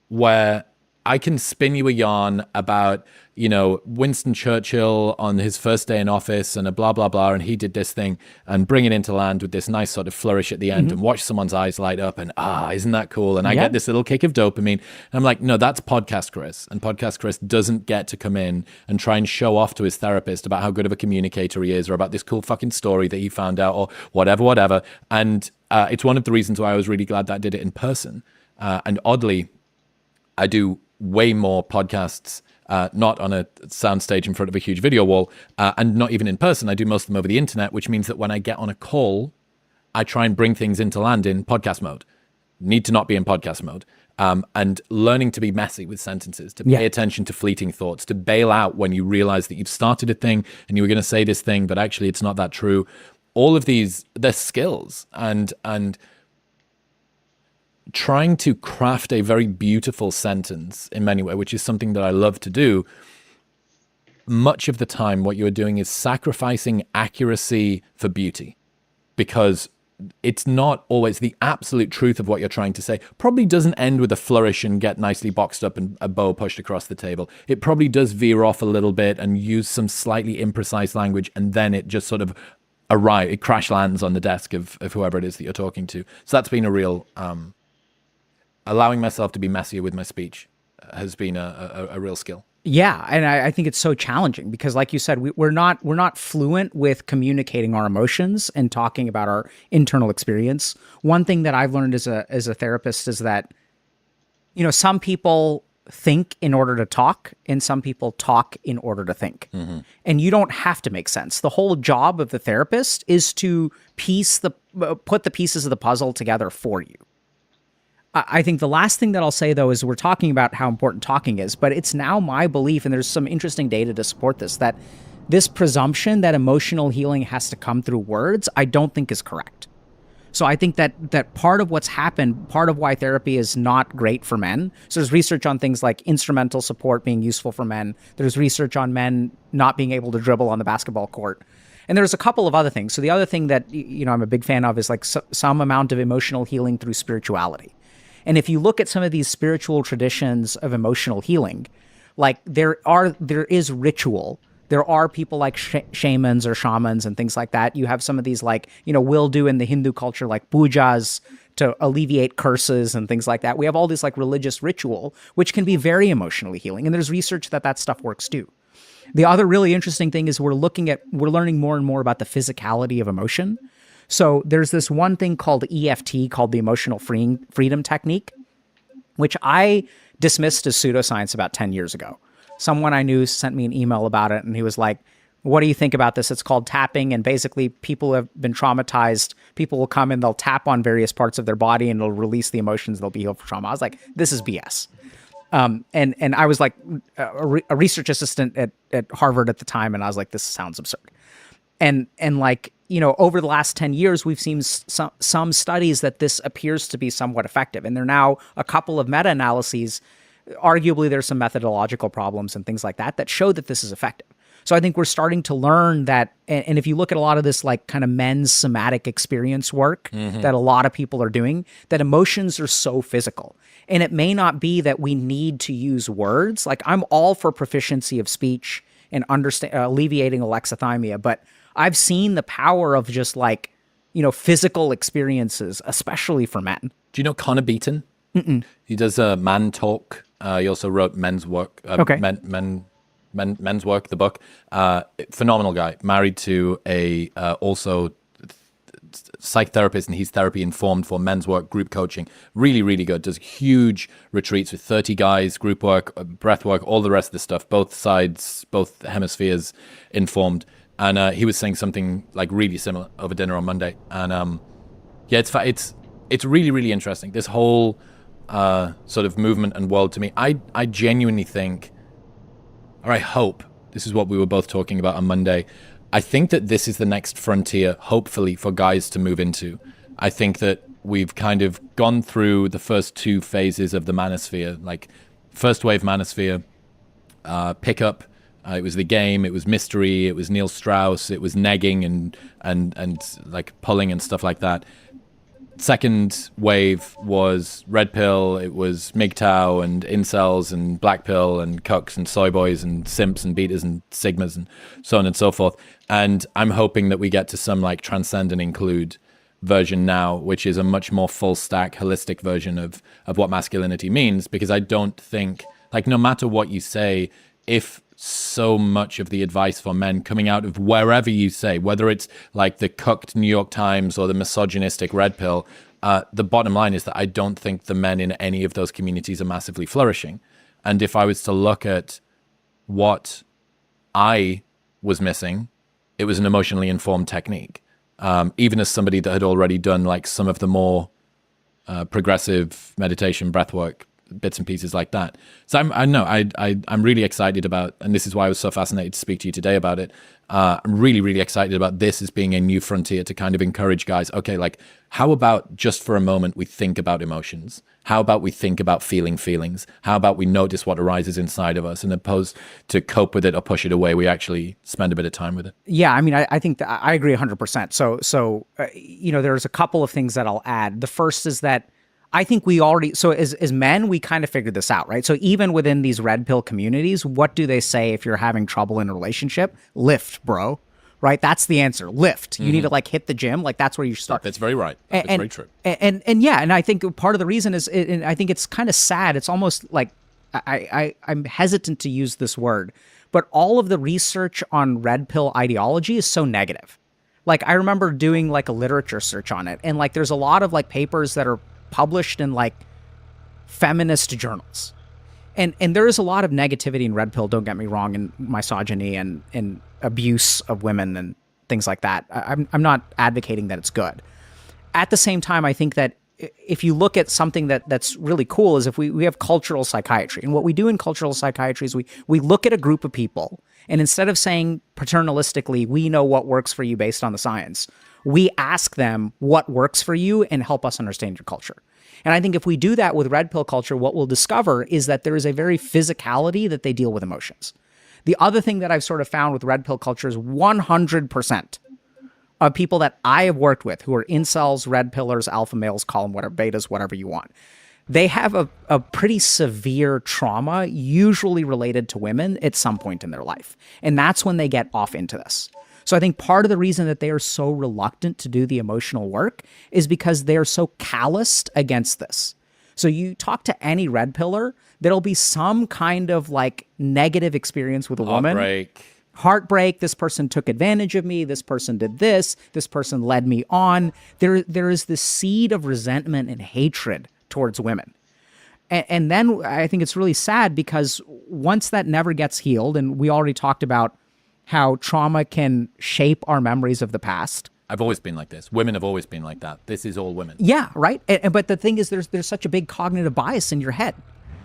where I can spin you a yarn about, Winston Churchill on his first day in office and a blah, blah, blah, and he did this thing, and bring it into land with this nice sort of flourish at the end and watch someone's eyes light up and, isn't that cool? And I get this little kick of dopamine. And I'm like, no, that's Podcast Chris. And Podcast Chris doesn't get to come in and try and show off to his therapist about how good of a communicator he is or about this cool fucking story that he found out or whatever. And it's one of the reasons why I was really glad that I did it in person. And oddly, I do way more podcasts, not on a soundstage in front of a huge video wall, and not even in person. I do most of them over the internet, which means that when I get on a call, I try and bring things into land in podcast mode. Need to not be in podcast mode. And learning to be messy with sentences, to pay attention to fleeting thoughts, to bail out when you realize that you've started a thing and you were going to say this thing, but actually it's not that true. All of these, they're skills, and trying to craft a very beautiful sentence in many ways, which is something that I love to do. Much of the time, what you're doing is sacrificing accuracy for beauty, because it's not always the absolute truth of what you're trying to say. Probably doesn't end with a flourish and get nicely boxed up and a bow pushed across the table. It probably does veer off a little bit and use some slightly imprecise language, and then it just sort of it crash lands on the desk of whoever it is that you're talking to. So that's been a real... allowing myself to be messier with my speech has been a real skill. Yeah, and I think it's so challenging because, like you said, we're not fluent with communicating our emotions and talking about our internal experience. One thing that I've learned as a therapist is that, some people think in order to talk, and some people talk in order to think. Mm-hmm. And you don't have to make sense. The whole job of the therapist is to put the pieces of the puzzle together for you. I think the last thing that I'll say, though, is we're talking about how important talking is, but it's now my belief, and there's some interesting data to support this, that this presumption that emotional healing has to come through words, I don't think is correct. So I think that part of what's happened, part of why therapy is not great for men, so there's research on things like instrumental support being useful for men. There's research on men not being able to dribble on the basketball court. And there's a couple of other things. So the other thing that I'm a big fan of is like some amount of emotional healing through spirituality. And if you look at some of these spiritual traditions of emotional healing, like there is ritual. There are people like shamans or shamans and things like that. You have some of these like, we'll do in the Hindu culture, like pujas to alleviate curses and things like that. We have all this like religious ritual, which can be very emotionally healing. And there's research that stuff works too. The other really interesting thing is we're learning more and more about the physicality of emotion. So there's this one thing called EFT, called the emotional freedom technique, which I dismissed as pseudoscience about 10 years ago. Someone I knew sent me an email about it, and he was like, what do you think about this? It's called tapping, and basically people who have been traumatized, people will come and they'll tap on various parts of their body, and it'll release the emotions, they'll be healed from trauma. I was like, this is BS. And I was like a research assistant at Harvard at the time, and I was like, this sounds absurd. And like, over the last 10 years, we've seen some studies that this appears to be somewhat effective. And there are now a couple of meta-analyses. Arguably, there's some methodological problems and things like that show that this is effective. So I think we're starting to learn that, and if you look at a lot of this like kind of men's somatic experience work that a lot of people are doing, that emotions are so physical. And it may not be that we need to use words. Like I'm all for proficiency of speech and alleviating alexithymia, but I've seen the power of just like, physical experiences, especially for men. Do you know Connor Beaton? Mm-mm. He does Man Talk. He also wrote Men's Work. Okay. Men's Work, the book. Phenomenal guy. Married to a also psychotherapist, and he's therapy informed for Men's Work group coaching. Really, really good. Does huge retreats with 30 guys, group work, breath work, all the rest of the stuff. Both sides, both hemispheres informed. And he was saying something like really similar over dinner on Monday. And it's really, really interesting. This whole sort of movement and world to me. I genuinely think, or I hope, this is what we were both talking about on Monday. I think that this is the next frontier, hopefully, for guys to move into. I think that we've kind of gone through the first two phases of the manosphere, like first wave manosphere, pickup. It was the game, it was mystery, it was Neil Strauss, it was negging and like pulling and stuff like that. Second wave was red pill, it was MGTOW and incels and black pill and cucks and soy boys and simps and beaters and sigmas and so on and so forth. And I'm hoping that we get to some like transcend and include version now, which is a much more full stack, holistic version of what masculinity means, because I don't think, like, no matter what you say, if so much of the advice for men coming out of wherever you say, whether it's like the cucked New York Times or the misogynistic red pill, the bottom line is that I don't think the men in any of those communities are massively flourishing. And if I was to look at what I was missing, it was an emotionally informed technique. Even as somebody that had already done like some of the more progressive meditation, breathwork, bits and pieces like that. So I'm really excited about, and this is why I was so fascinated to speak to you today about it. I'm really, really excited about this as being a new frontier to kind of encourage guys. Okay, like, how about just for a moment we think about emotions? How about we think about feeling feelings? How about we notice what arises inside of us, and opposed to cope with it or push it away, we actually spend a bit of time with it? Yeah, I mean, I think that I agree 100%. So there's a couple of things that I'll add. The first is that I think we already, so as men, we kind of figured this out, right? So even within these red pill communities, what do they say if you're having trouble in a relationship? Lift, bro, right? That's the answer. Lift. You need to like hit the gym. Like that's where you start. That's very right. That's very true. And yeah, and I think part of the reason is, and I think it's kind of sad. It's almost like, I'm hesitant to use this word, but all of the research on red pill ideology is so negative. Like I remember doing like a literature search on it, and like there's a lot of like papers that are published in like feminist journals, and there is a lot of negativity in red pill, don't get me wrong, and misogyny and abuse of women and things like that. I'm not advocating that it's good. At the same time, I think that if you look at something that's really cool is if we have cultural psychiatry, and what we do in cultural psychiatry is we look at a group of people, and instead of saying paternalistically, we know what works for you based on the science, we ask them what works for you and help us understand your culture. And I think if we do that with red pill culture, what we'll discover is that there is a very physicality that they deal with emotions. The other thing that I've sort of found with red pill culture is 100% of people that I have worked with who are incels, red pillars, alpha males, call them whatever, betas, whatever you want. They have a pretty severe trauma, usually related to women at some point in their life. And that's when they get off into this. So I think part of the reason that they are so reluctant to do the emotional work is because they're so calloused against this. So you talk to any red pillar, there'll be some kind of like negative experience with a woman. Heartbreak. This person took advantage of me. This person did this. This person led me on. There is this seed of resentment and hatred towards women. And then I think it's really sad because once that never gets healed, and we already talked about how trauma can shape our memories of the past. I've always been like this. Women have always been like that. This is all women. Yeah, right. But the thing is, there's such a big cognitive bias in your head.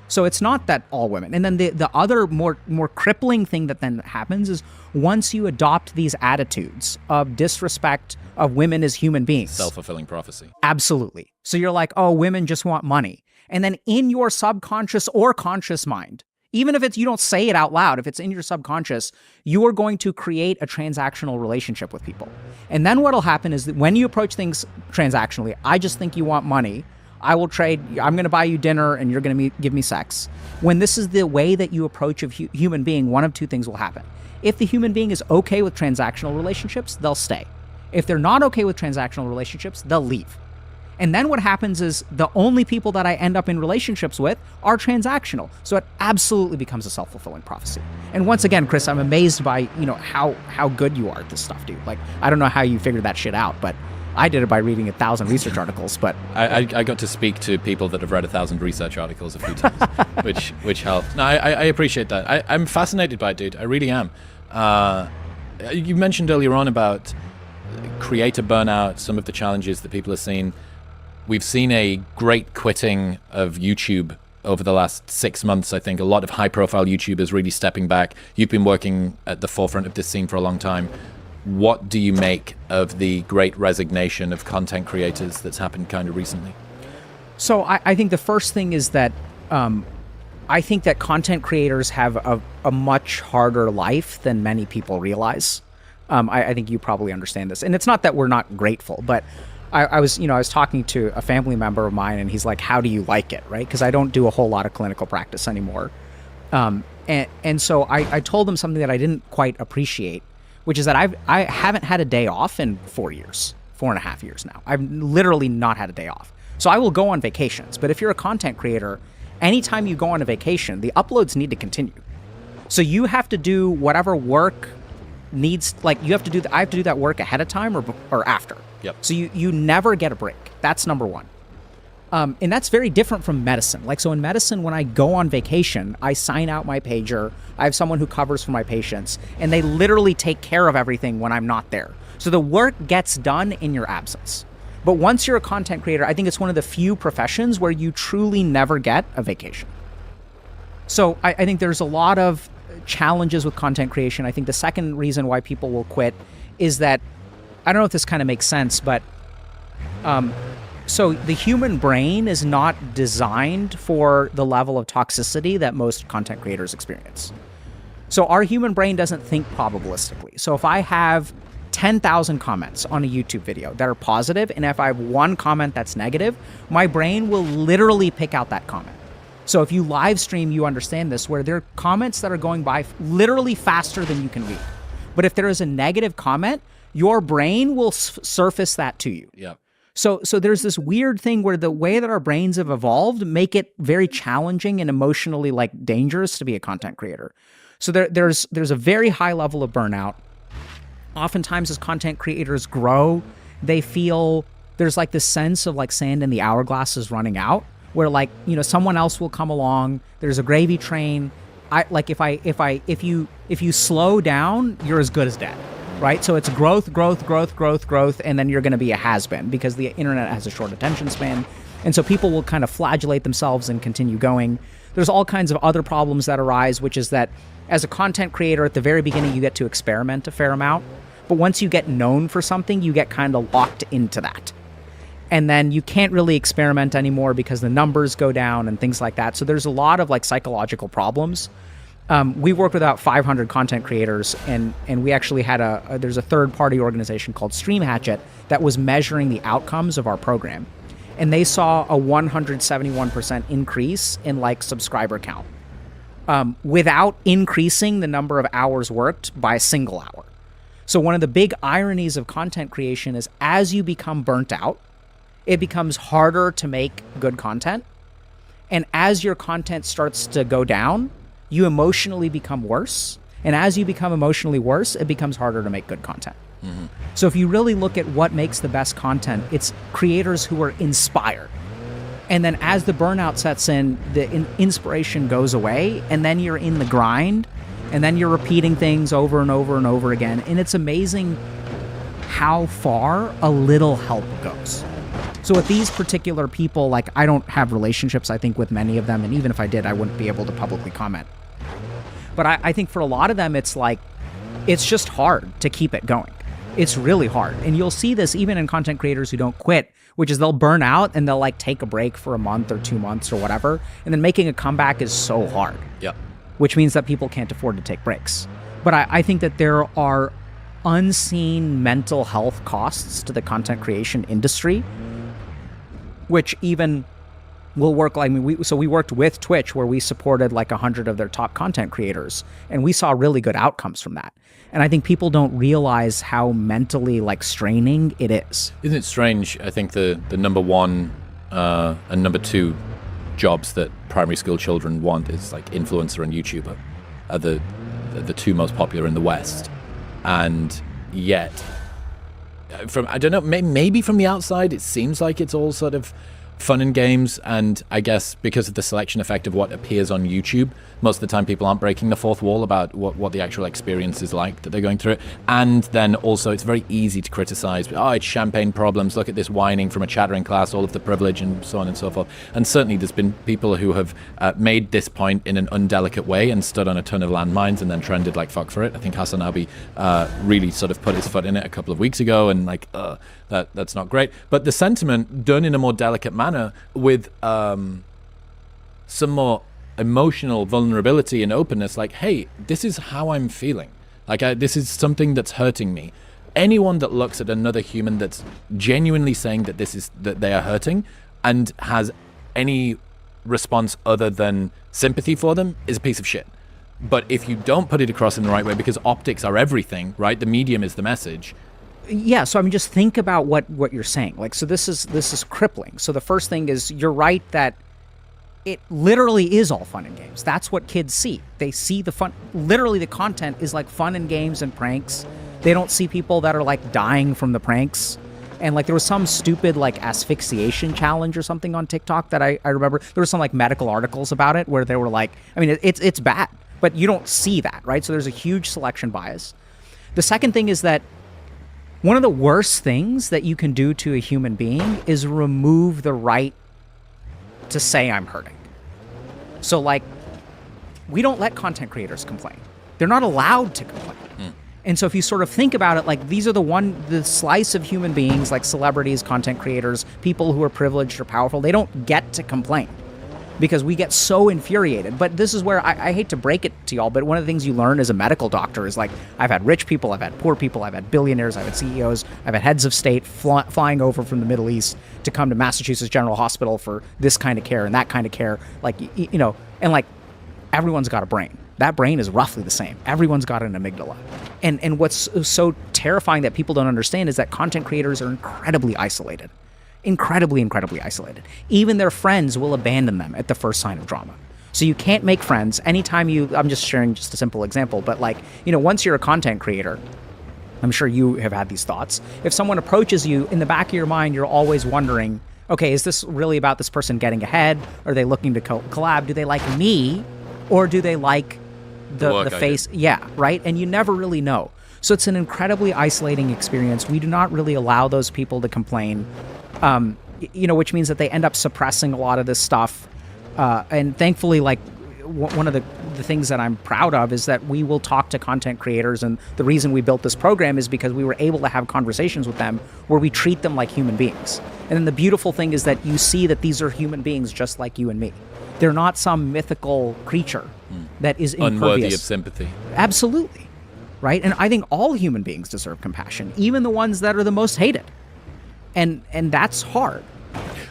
So it's not that all women. And then the other more crippling thing that then happens is once you adopt these attitudes of disrespect of women as human beings. Self-fulfilling prophecy. Absolutely. So you're like, oh, women just want money. And then in your subconscious or conscious mind, even if you don't say it out loud, if it's in your subconscious, you are going to create a transactional relationship with people. And then what'll happen is that when you approach things transactionally, I just think you want money. I will trade, I'm going to buy you dinner and you're going to give me sex. When this is the way that you approach a human being, one of two things will happen. If the human being is okay with transactional relationships, they'll stay. If they're not okay with transactional relationships, they'll leave. And then what happens is the only people that I end up in relationships with are transactional. So it absolutely becomes a self-fulfilling prophecy. And once again, Chris, I'm amazed by, how good you are at this stuff, dude. Like, I don't know how you figured that shit out, but I did it by reading 1,000 research articles. But I got to speak to people that have read 1,000 research articles a few times, which helped. No, I appreciate that. I'm fascinated by it, dude. I really am. You mentioned earlier on about creator burnout, some of the challenges that people are seeing. We've seen a great quitting of YouTube over the last 6 months. I think a lot of high-profile YouTubers really stepping back. You've been working at the forefront of this scene for a long time. what do you make of the great resignation of content creators that's happened kind of recently? So I think the first thing is that I think that content creators have a much harder life than many people realize. I think you probably understand this. And it's not that we're not grateful, but I was talking to a family member of mine, and he's like, how do you like it, right? Because I don't do a whole lot of clinical practice anymore. And so I told him something that I didn't quite appreciate, which is that I haven't had a day off in 4.5 years now. I've literally not had a day off. So I will go on vacations, but if you're a content creator, anytime you go on a vacation, the uploads need to continue. So you have to do whatever work needs, like I have to do that work ahead of time or after. Yep. So you never get a break. That's number one. And that's very different from medicine. Like, so in medicine, when I go on vacation, I sign out my pager. I have someone who covers for my patients, and they literally take care of everything when I'm not there. So the work gets done in your absence. But once you're a content creator, I think it's one of the few professions where you truly never get a vacation. So I think there's a lot of challenges with content creation. I think the second reason why people will quit is that, I don't know if this kind of makes sense, but so the human brain is not designed for the level of toxicity that most content creators experience. So our human brain doesn't think probabilistically. So if I have 10,000 comments on a YouTube video that are positive, and if I have one comment that's negative, my brain will literally pick out that comment. So if you live stream, you understand this, where there are comments that are going by literally faster than you can read. But if there is a negative comment, your brain will surface that to you. Yeah. So there's this weird thing where the way that our brains have evolved make it very challenging and emotionally dangerous to be a content creator. So there's a very high level of burnout. Oftentimes as content creators grow, they feel there's this sense of sand in the hourglass is running out, where someone else will come along. There's a gravy train. If you slow down, you're as good as dead, right? So it's growth, and then you're going to be a has-been because the internet has a short attention span. And so people will kind of flagellate themselves and continue going. There's all kinds of other problems that arise, which is that as a content creator, at the very beginning, you get to experiment a fair amount. But once you get known for something, you get kind of locked into that. And then you can't really experiment anymore because the numbers go down and things like that. So there's a lot of psychological problems. We worked with about 500 content creators, and we actually had there's a third-party organization called Stream Hatchet that was measuring the outcomes of our program. And they saw a 171% increase in subscriber count without increasing the number of hours worked by a single hour. So one of the big ironies of content creation is as you become burnt out, it becomes harder to make good content. And as your content starts to go down, you emotionally become worse. And as you become emotionally worse, it becomes harder to make good content. Mm-hmm. So if you really look at what makes the best content, it's creators who are inspired. And then as the burnout sets in, the inspiration goes away, and then you're in the grind, and then you're repeating things over and over and over again. And it's amazing how far a little help goes. So with these particular people, I don't have relationships, I think, with many of them. And even if I did, I wouldn't be able to publicly comment. But I think for a lot of them, it's just hard to keep it going. It's really hard. And you'll see this even in content creators who don't quit, which is they'll burn out and they'll take a break for a month or 2 months or whatever. And then making a comeback is so hard. Yep. Which means that people can't afford to take breaks. But I think that there are unseen mental health costs to the content creation industry, which even will work. We worked with Twitch where we supported 100 of their top content creators, and we saw really good outcomes from that. And I think people don't realize how mentally straining it is. Isn't it strange? I think the number one and number two jobs that primary school children want is influencer and YouTuber are the two most popular in the West. And yet, I don't know, maybe from the outside, it seems like it's all sort of fun and games, and I guess because of the selection effect of what appears on YouTube, most of the time people aren't breaking the fourth wall about what the actual experience is like that they're going through it. And then also it's very easy to criticize. Oh, it's champagne problems. Look at this whining from a chattering class, all of the privilege and so on and so forth. And certainly there's been people who have made this point in an undelicate way and stood on a ton of landmines and then trended like fuck for it. I think Hassan Abi really sort of put his foot in it a couple of weeks ago, and like, that's not great. But the sentiment done in a more delicate manner with some more emotional vulnerability and openness, like, hey, this is how I'm feeling. Like, this is something that's hurting me. Anyone that looks at another human that's genuinely saying that that they are hurting and has any response other than sympathy for them is a piece of shit. But if you don't put it across in the right way, because optics are everything, right? The medium is the message. Yeah, so I mean, just think about what you're saying. Like, so this is crippling. So the first thing is, you're right that it literally is all fun and games. That's what kids see. They see the fun. Literally, the content is like fun and games and pranks. They don't see people that are like dying from the pranks. And like, there was some stupid like asphyxiation challenge or something on TikTok that I remember. There were some like medical articles about it where they were like, I mean, it's bad, but you don't see that, right? So there's a huge selection bias. The second thing is that one of the worst things that you can do to a human being is remove the right to say I'm hurting. So like, we don't let content creators complain. They're not allowed to complain. And so if you sort of think about it, like, these are the slice of human beings, like celebrities, content creators, people who are privileged or powerful, they don't get to complain because we get so infuriated. But this is where I hate to break it to y'all, but one of the things you learn as a medical doctor is like, I've had rich people, I've had poor people, I've had billionaires, I've had CEOs, I've had heads of state flying over from the Middle East to come to Massachusetts General Hospital for this kind of care and that kind of care. Like, you know, and like, everyone's got a brain. That brain is roughly the same. Everyone's got an amygdala. And what's so terrifying that people don't understand is that content creators are incredibly isolated. Incredibly, incredibly isolated. Even their friends will abandon them at the first sign of drama. So you can't make friends anytime I'm just sharing just a simple example, but like, you know, once you're a content creator, I'm sure you have had these thoughts. If someone approaches you, in the back of your mind, you're always wondering, okay, is this really about this person getting ahead? Are they looking to collab? Do they like me? Or do they like the face? Yeah, right? And you never really know. So it's an incredibly isolating experience. We do not really allow those people to complain, you know, which means that they end up suppressing a lot of this stuff. And thankfully, like, one of the things that I'm proud of is that we will talk to content creators. And the reason we built this program is because we were able to have conversations with them where we treat them like human beings. And then the beautiful thing is that you see that these are human beings just like you and me. They're not some mythical creature that is impervious. Unworthy of sympathy. Absolutely. Right? And I think all human beings deserve compassion, even the ones that are the most hated. And that's hard.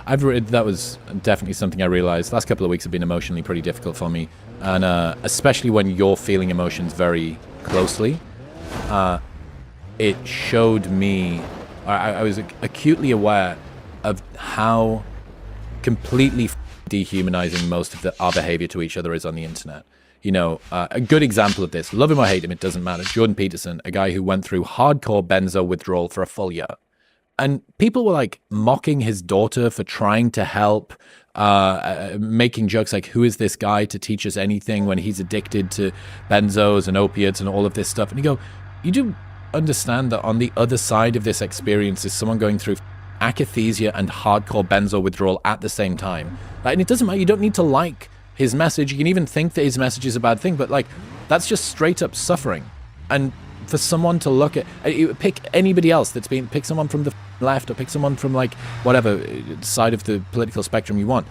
That was definitely something I realized. Last couple of weeks have been emotionally pretty difficult for me. And especially when you're feeling emotions very closely, it showed me, I was acutely aware of how completely dehumanizing most of our behavior to each other is on the internet. You know, a good example of this, love him or hate him, it doesn't matter. Jordan Peterson, a guy who went through hardcore benzo withdrawal for a full year. And people were like mocking his daughter for trying to help, making jokes like, who is this guy to teach us anything when he's addicted to benzos and opiates and all of this stuff? And you go, you do understand that on the other side of this experience is someone going through akathisia and hardcore benzo withdrawal at the same time. And it doesn't matter, you don't need to like his message. You can even think that his message is a bad thing, but like, that's just straight up suffering. And for someone to look at, pick anybody else pick someone from the left or pick someone from like whatever side of the political spectrum you want.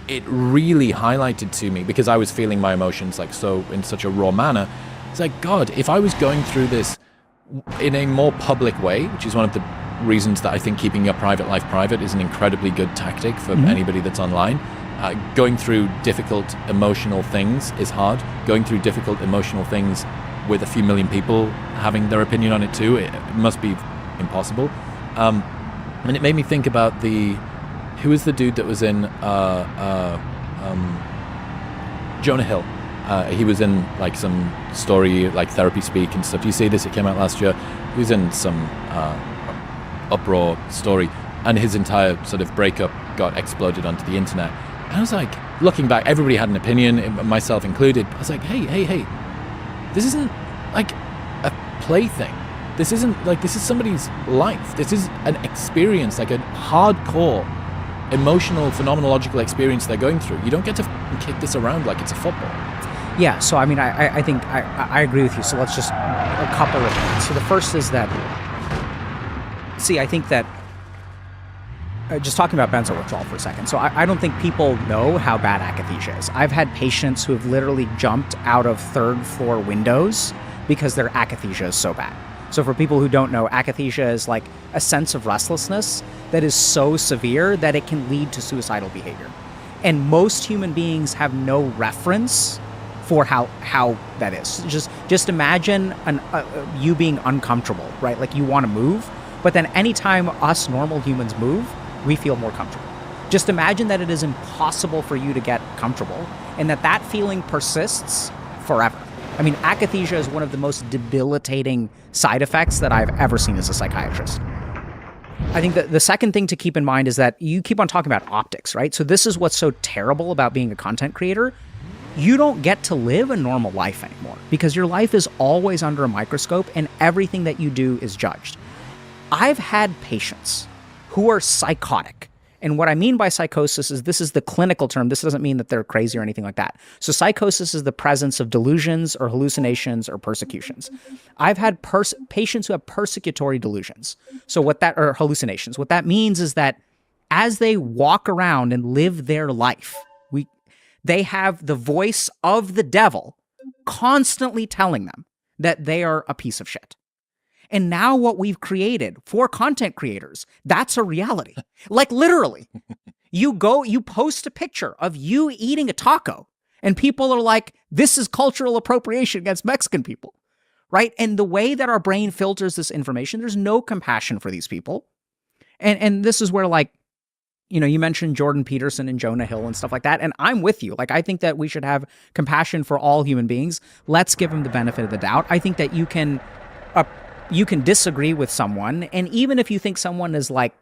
It really highlighted to me, because I was feeling my emotions like in such a raw manner. It's like, God, if I was going through this in a more public way, which is one of the reasons that I think keeping your private life private is an incredibly good tactic for anybody that's online. Going through difficult emotional things is hard. Going through difficult emotional things with a few million people having their opinion on it too, it must be impossible. And it made me think about who was the dude that was in Jonah Hill. He was in like some story, like therapy speak and stuff. Do you see this? It came out last year. He was in some uproar story. And his entire sort of breakup got exploded onto the internet. And I was like, looking back, everybody had an opinion, myself included. I was like, hey, this isn't like a plaything. This is somebody's life. This is an experience, like a hardcore emotional, phenomenological experience they're going through. You don't get to kick this around like it's a football. Yeah, so I mean, I think I agree with you. So let's just, a couple of things. So the first is that, I think that, just talking about benzo withdrawal for a second. So I don't think people know how bad akathisia is. I've had patients who have literally jumped out of third floor windows because their akathisia is so bad. So for people who don't know, akathisia is like a sense of restlessness that is so severe that it can lead to suicidal behavior. And most human beings have no reference for how that is. Just imagine you being uncomfortable, right? Like you want to move, but then anytime us normal humans move, we feel more comfortable. Just imagine that it is impossible for you to get comfortable and that feeling persists forever. I mean, akathisia is one of the most debilitating side effects that I've ever seen as a psychiatrist. I think that the second thing to keep in mind is that you keep on talking about optics, right? So this is what's so terrible about being a content creator. You don't get to live a normal life anymore because your life is always under a microscope and everything that you do is judged. I've had patients who are psychotic. And what I mean by psychosis is this is the clinical term. This doesn't mean that they're crazy or anything like that. So psychosis is the presence of delusions or hallucinations or persecutions. I've had patients who have persecutory delusions. So or hallucinations. What that means is that as they walk around and live their life, they have the voice of the devil constantly telling them that they are a piece of shit. And now what we've created for content creators, that's a reality. Like literally, you post a picture of you eating a taco and people are like, this is cultural appropriation against Mexican people, right? And the way that our brain filters this information, there's no compassion for these people. And this is where like, you mentioned Jordan Peterson and Jonah Hill and stuff like that. And I'm with you. Like, I think that we should have compassion for all human beings. Let's give them the benefit of the doubt. I think that you can disagree with someone. And even if you think someone is like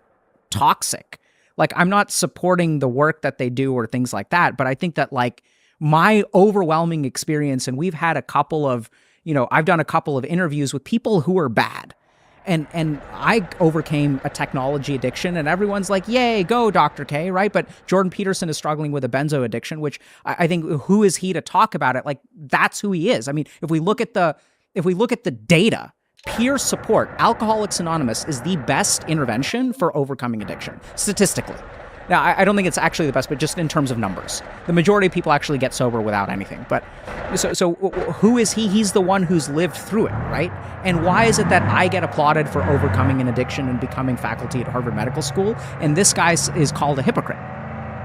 toxic, like I'm not supporting the work that they do or things like that. But I think that like my overwhelming experience, and we've had a couple of, I've done a couple of interviews with people who are bad. And I overcame a technology addiction and everyone's like, yay, go Dr. K, right? But Jordan Peterson is struggling with a benzo addiction, which I think who is he to talk about it? Like that's who he is. I mean, if we look at the data, peer support, Alcoholics Anonymous is the best intervention for overcoming addiction, statistically. Now, I don't think it's actually the best, but just in terms of numbers. The majority of people actually get sober without anything. But so who is he? He's the one who's lived through it, right? And why is it that I get applauded for overcoming an addiction and becoming faculty at Harvard Medical School, and this guy is called a hypocrite,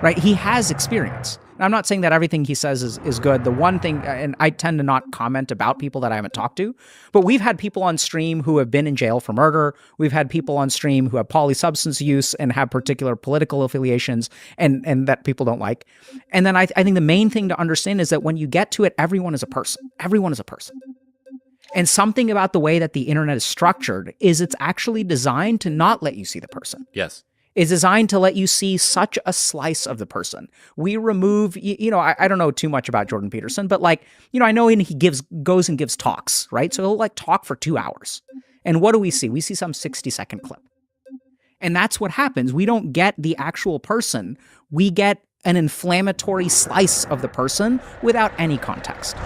right? He has experience. And I'm not saying that everything he says is good. The one thing, and I tend to not comment about people that I haven't talked to, but we've had people on stream who have been in jail for murder. We've had people on stream who have polysubstance use and have particular political affiliations and that people don't like. And then I think the main thing to understand is that when you get to it, everyone is a person. Everyone is a person. And something about the way that the internet is structured is it's actually designed to not let you see the person. Yes. Is designed to let you see such a slice of the person. We remove, I don't know too much about Jordan Peterson, but like, I know he goes and gives talks, right? So he'll like talk for 2 hours. And what do we see? We see some 60-second clip. And that's what happens. We don't get the actual person. We get an inflammatory slice of the person without any context.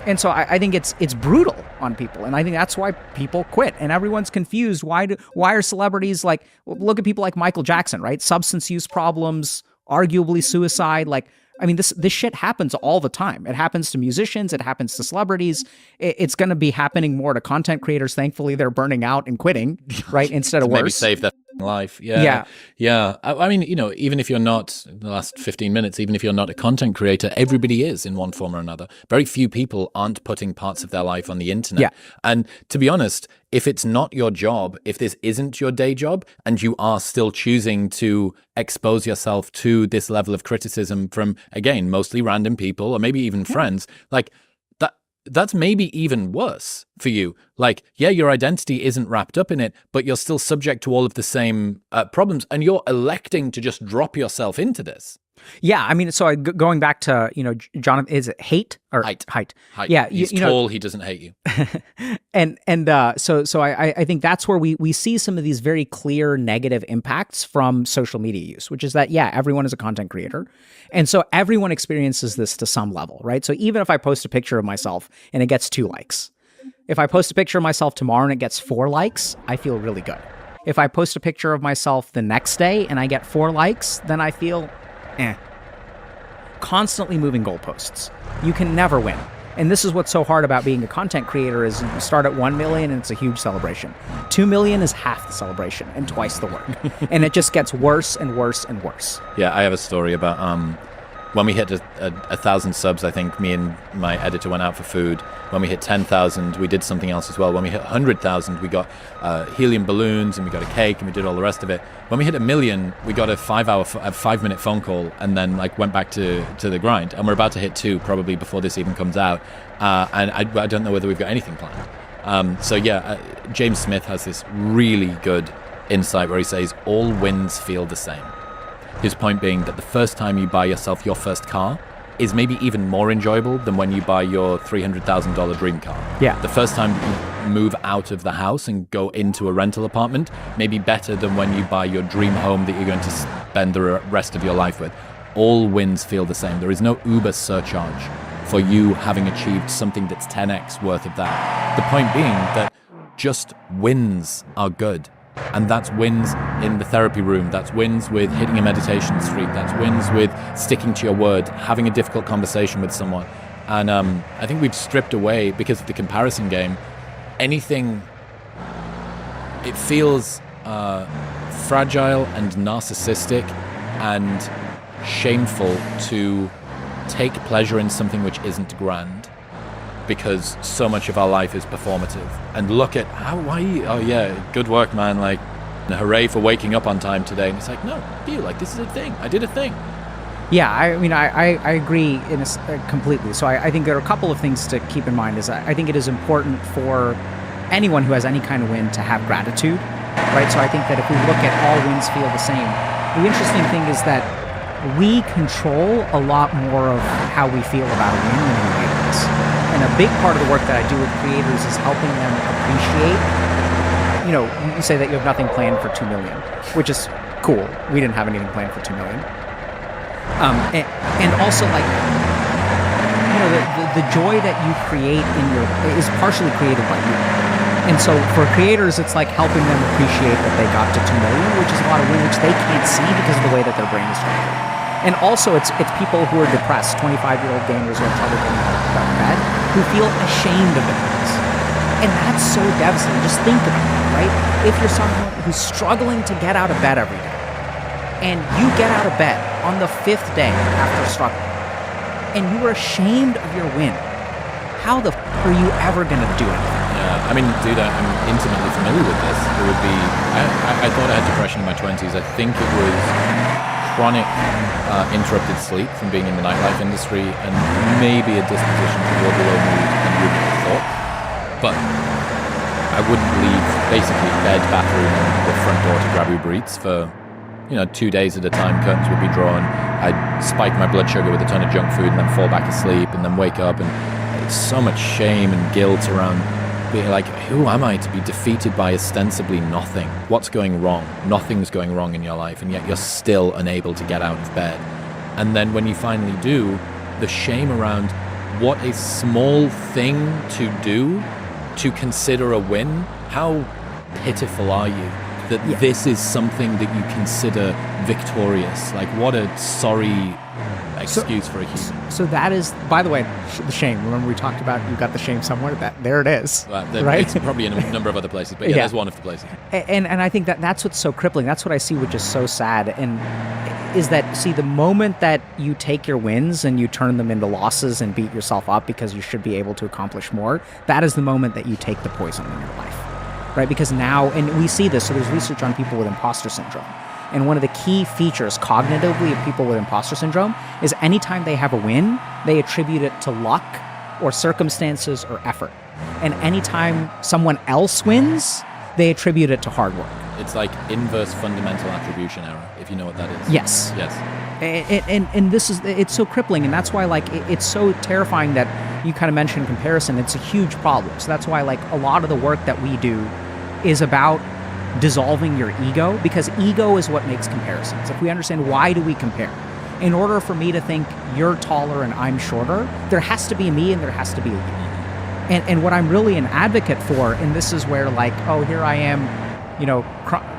And so I think it's brutal on people. And I think that's why people quit. And everyone's confused. Why are celebrities like, look at people like Michael Jackson, right? Substance use problems, arguably suicide. Like, I mean, this shit happens all the time. It happens to musicians. It happens to celebrities. It's going to be happening more to content creators. Thankfully, they're burning out and quitting, right? Instead of worse. Maybe save their life. Yeah. I mean, even if you're not, in the last 15 minutes, even if you're not a content creator, everybody is in one form or another. Very few people aren't putting parts of their life on the internet. Yeah. And to be honest, if it's not your job, if this isn't your day job, and you are still choosing to expose yourself to this level of criticism from, again, mostly random people or maybe even friends, like that's maybe even worse for you. Like, yeah, your identity isn't wrapped up in it, but you're still subject to all of the same problems, and you're electing to just drop yourself into this. Yeah, I mean, so going back to, Jonathan, is it hate or height? Yeah, he's tall. He doesn't hate you. So I think that's where we see some of these very clear negative impacts from social media use, which is that, yeah, everyone is a content creator. And so everyone experiences this to some level, right? So even if I post a picture of myself and it gets 2 likes, if I post a picture of myself tomorrow and it gets 4 likes, I feel really good. If I post a picture of myself the next day and I get 4 likes, then I feel constantly moving goalposts. You can never win. And this is what's so hard about being a content creator is you start at 1 million and it's a huge celebration. 2 million is half the celebration and twice the work. And it just gets worse and worse and worse. Yeah, I have a story about when we hit 1,000 subs, I think me and my editor went out for food. When we hit 10,000, we did something else as well. When we hit 100,000, we got helium balloons and we got a cake and we did all the rest of it. When we hit 1 million, we got a 5-minute phone call and then went back to the grind. And we're about to hit 2 probably before this even comes out. And I don't know whether we've got anything planned. James Smith has this really good insight where he says all wins feel the same. His point being that the first time you buy yourself your first car is maybe even more enjoyable than when you buy your $300,000 dream car. Yeah. The first time that you move out of the house and go into a rental apartment may be better than when you buy your dream home that you're going to spend the rest of your life with. All wins feel the same. There is no Uber surcharge for you having achieved something that's 10x worth of that. The point being that just wins are good. And that's wins in the therapy room. That's wins with hitting a meditation streak. That's wins with sticking to your word, having a difficult conversation with someone. And I think we've stripped away, because of the comparison game, anything. It feels fragile and narcissistic and shameful to take pleasure in something which isn't grand, because so much of our life is performative. And look at good work, man, like, hooray for waking up on time today. And it's like, no, this is a thing. I did a thing. Yeah, I mean, I agree completely. So I think there are a couple of things to keep in mind. Is I think it is important for anyone who has any kind of win to have gratitude, right? So I think that if we look at all wins feel the same, the interesting thing is that we control a lot more of how we feel about a win than creators. And a big part of the work that I do with creators is helping them appreciate, you say that you have nothing planned for 2 million, which is cool. We didn't have anything planned for 2 million. And also, the joy that you create is partially created by you. And so for creators, it's like helping them appreciate that they got to 2 million, which is a lot of win, which they can't see because of the way that their brain is structured. And also, it's people who are depressed, 25-year-old gamers who have trouble getting out of bed, who feel ashamed of their wins. And that's so devastating. Just think about it, right? If you're someone who's struggling to get out of bed every day, and you get out of bed on the 5th day after struggling, and you are ashamed of your win, how the f*** are you ever going to do anything? Yeah, I mean, dude, I'm intimately familiar with this. It would be, I thought I had depression in my 20s. I think it was chronic interrupted sleep from being in the nightlife industry, and maybe a disposition toward the low mood and ruminant thought. But I wouldn't leave basically bed, bathroom, and the front door to grab Uber Eats for 2 days at a time. Curtains would be drawn. I'd spike my blood sugar with a ton of junk food and then fall back asleep and then wake up, and it's so much shame and guilt around being like, who am I to be defeated by ostensibly nothing? What's going wrong? Nothing's going wrong in your life, and yet you're still unable to get out of bed. And then when you finally do, the shame around what a small thing to do to consider a win. How pitiful are you that this is something that you consider victorious? Like, what a sorry excuse for a human. So that is, by the way, the shame. Remember we talked about you got the shame somewhere? There it is. Right? It's probably in a number of other places, but that's one of the places. And I think that's what's so crippling. That's what I see, which is so sad. And is that, see, the moment that you take your wins and you turn them into losses and beat yourself up because you should be able to accomplish more, that is the moment that you take the poison in your life. Right? Because now, and we see this, so there's research on people with imposter syndrome. And one of the key features cognitively of people with imposter syndrome is anytime they have a win, they attribute it to luck or circumstances or effort. And anytime someone else wins, they attribute it to hard work. It's like inverse fundamental attribution error, if you know what that is. Yes. Yes. And this is, it's so crippling, and that's why, like, it's so terrifying that you kind of mentioned comparison. It's a huge problem. So that's why, like, a lot of the work that we do is about dissolving your ego, because ego is what makes comparisons. If we understand why do we compare, in order for me to think you're taller and I'm shorter, there has to be a me and there has to be a you. And what I'm really an advocate for, and this is where, like, oh, here I am, you know,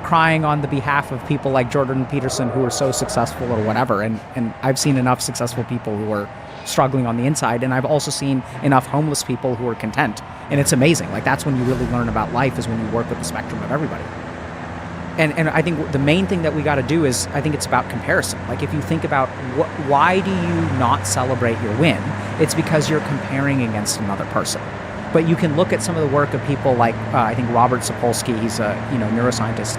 crying on the behalf of people like Jordan Peterson who are so successful or whatever. And I've seen enough successful people who are struggling on the inside, and I've also seen enough homeless people who are content. And it's amazing. Like, that's when you really learn about life, is when you work with the spectrum of everybody. And I think the main thing that we got to do is, I think it's about comparison. Like, if you think about why do you not celebrate your win, it's because you're comparing against another person. But you can look at some of the work of people like, I think Robert Sapolsky, he's a neuroscientist,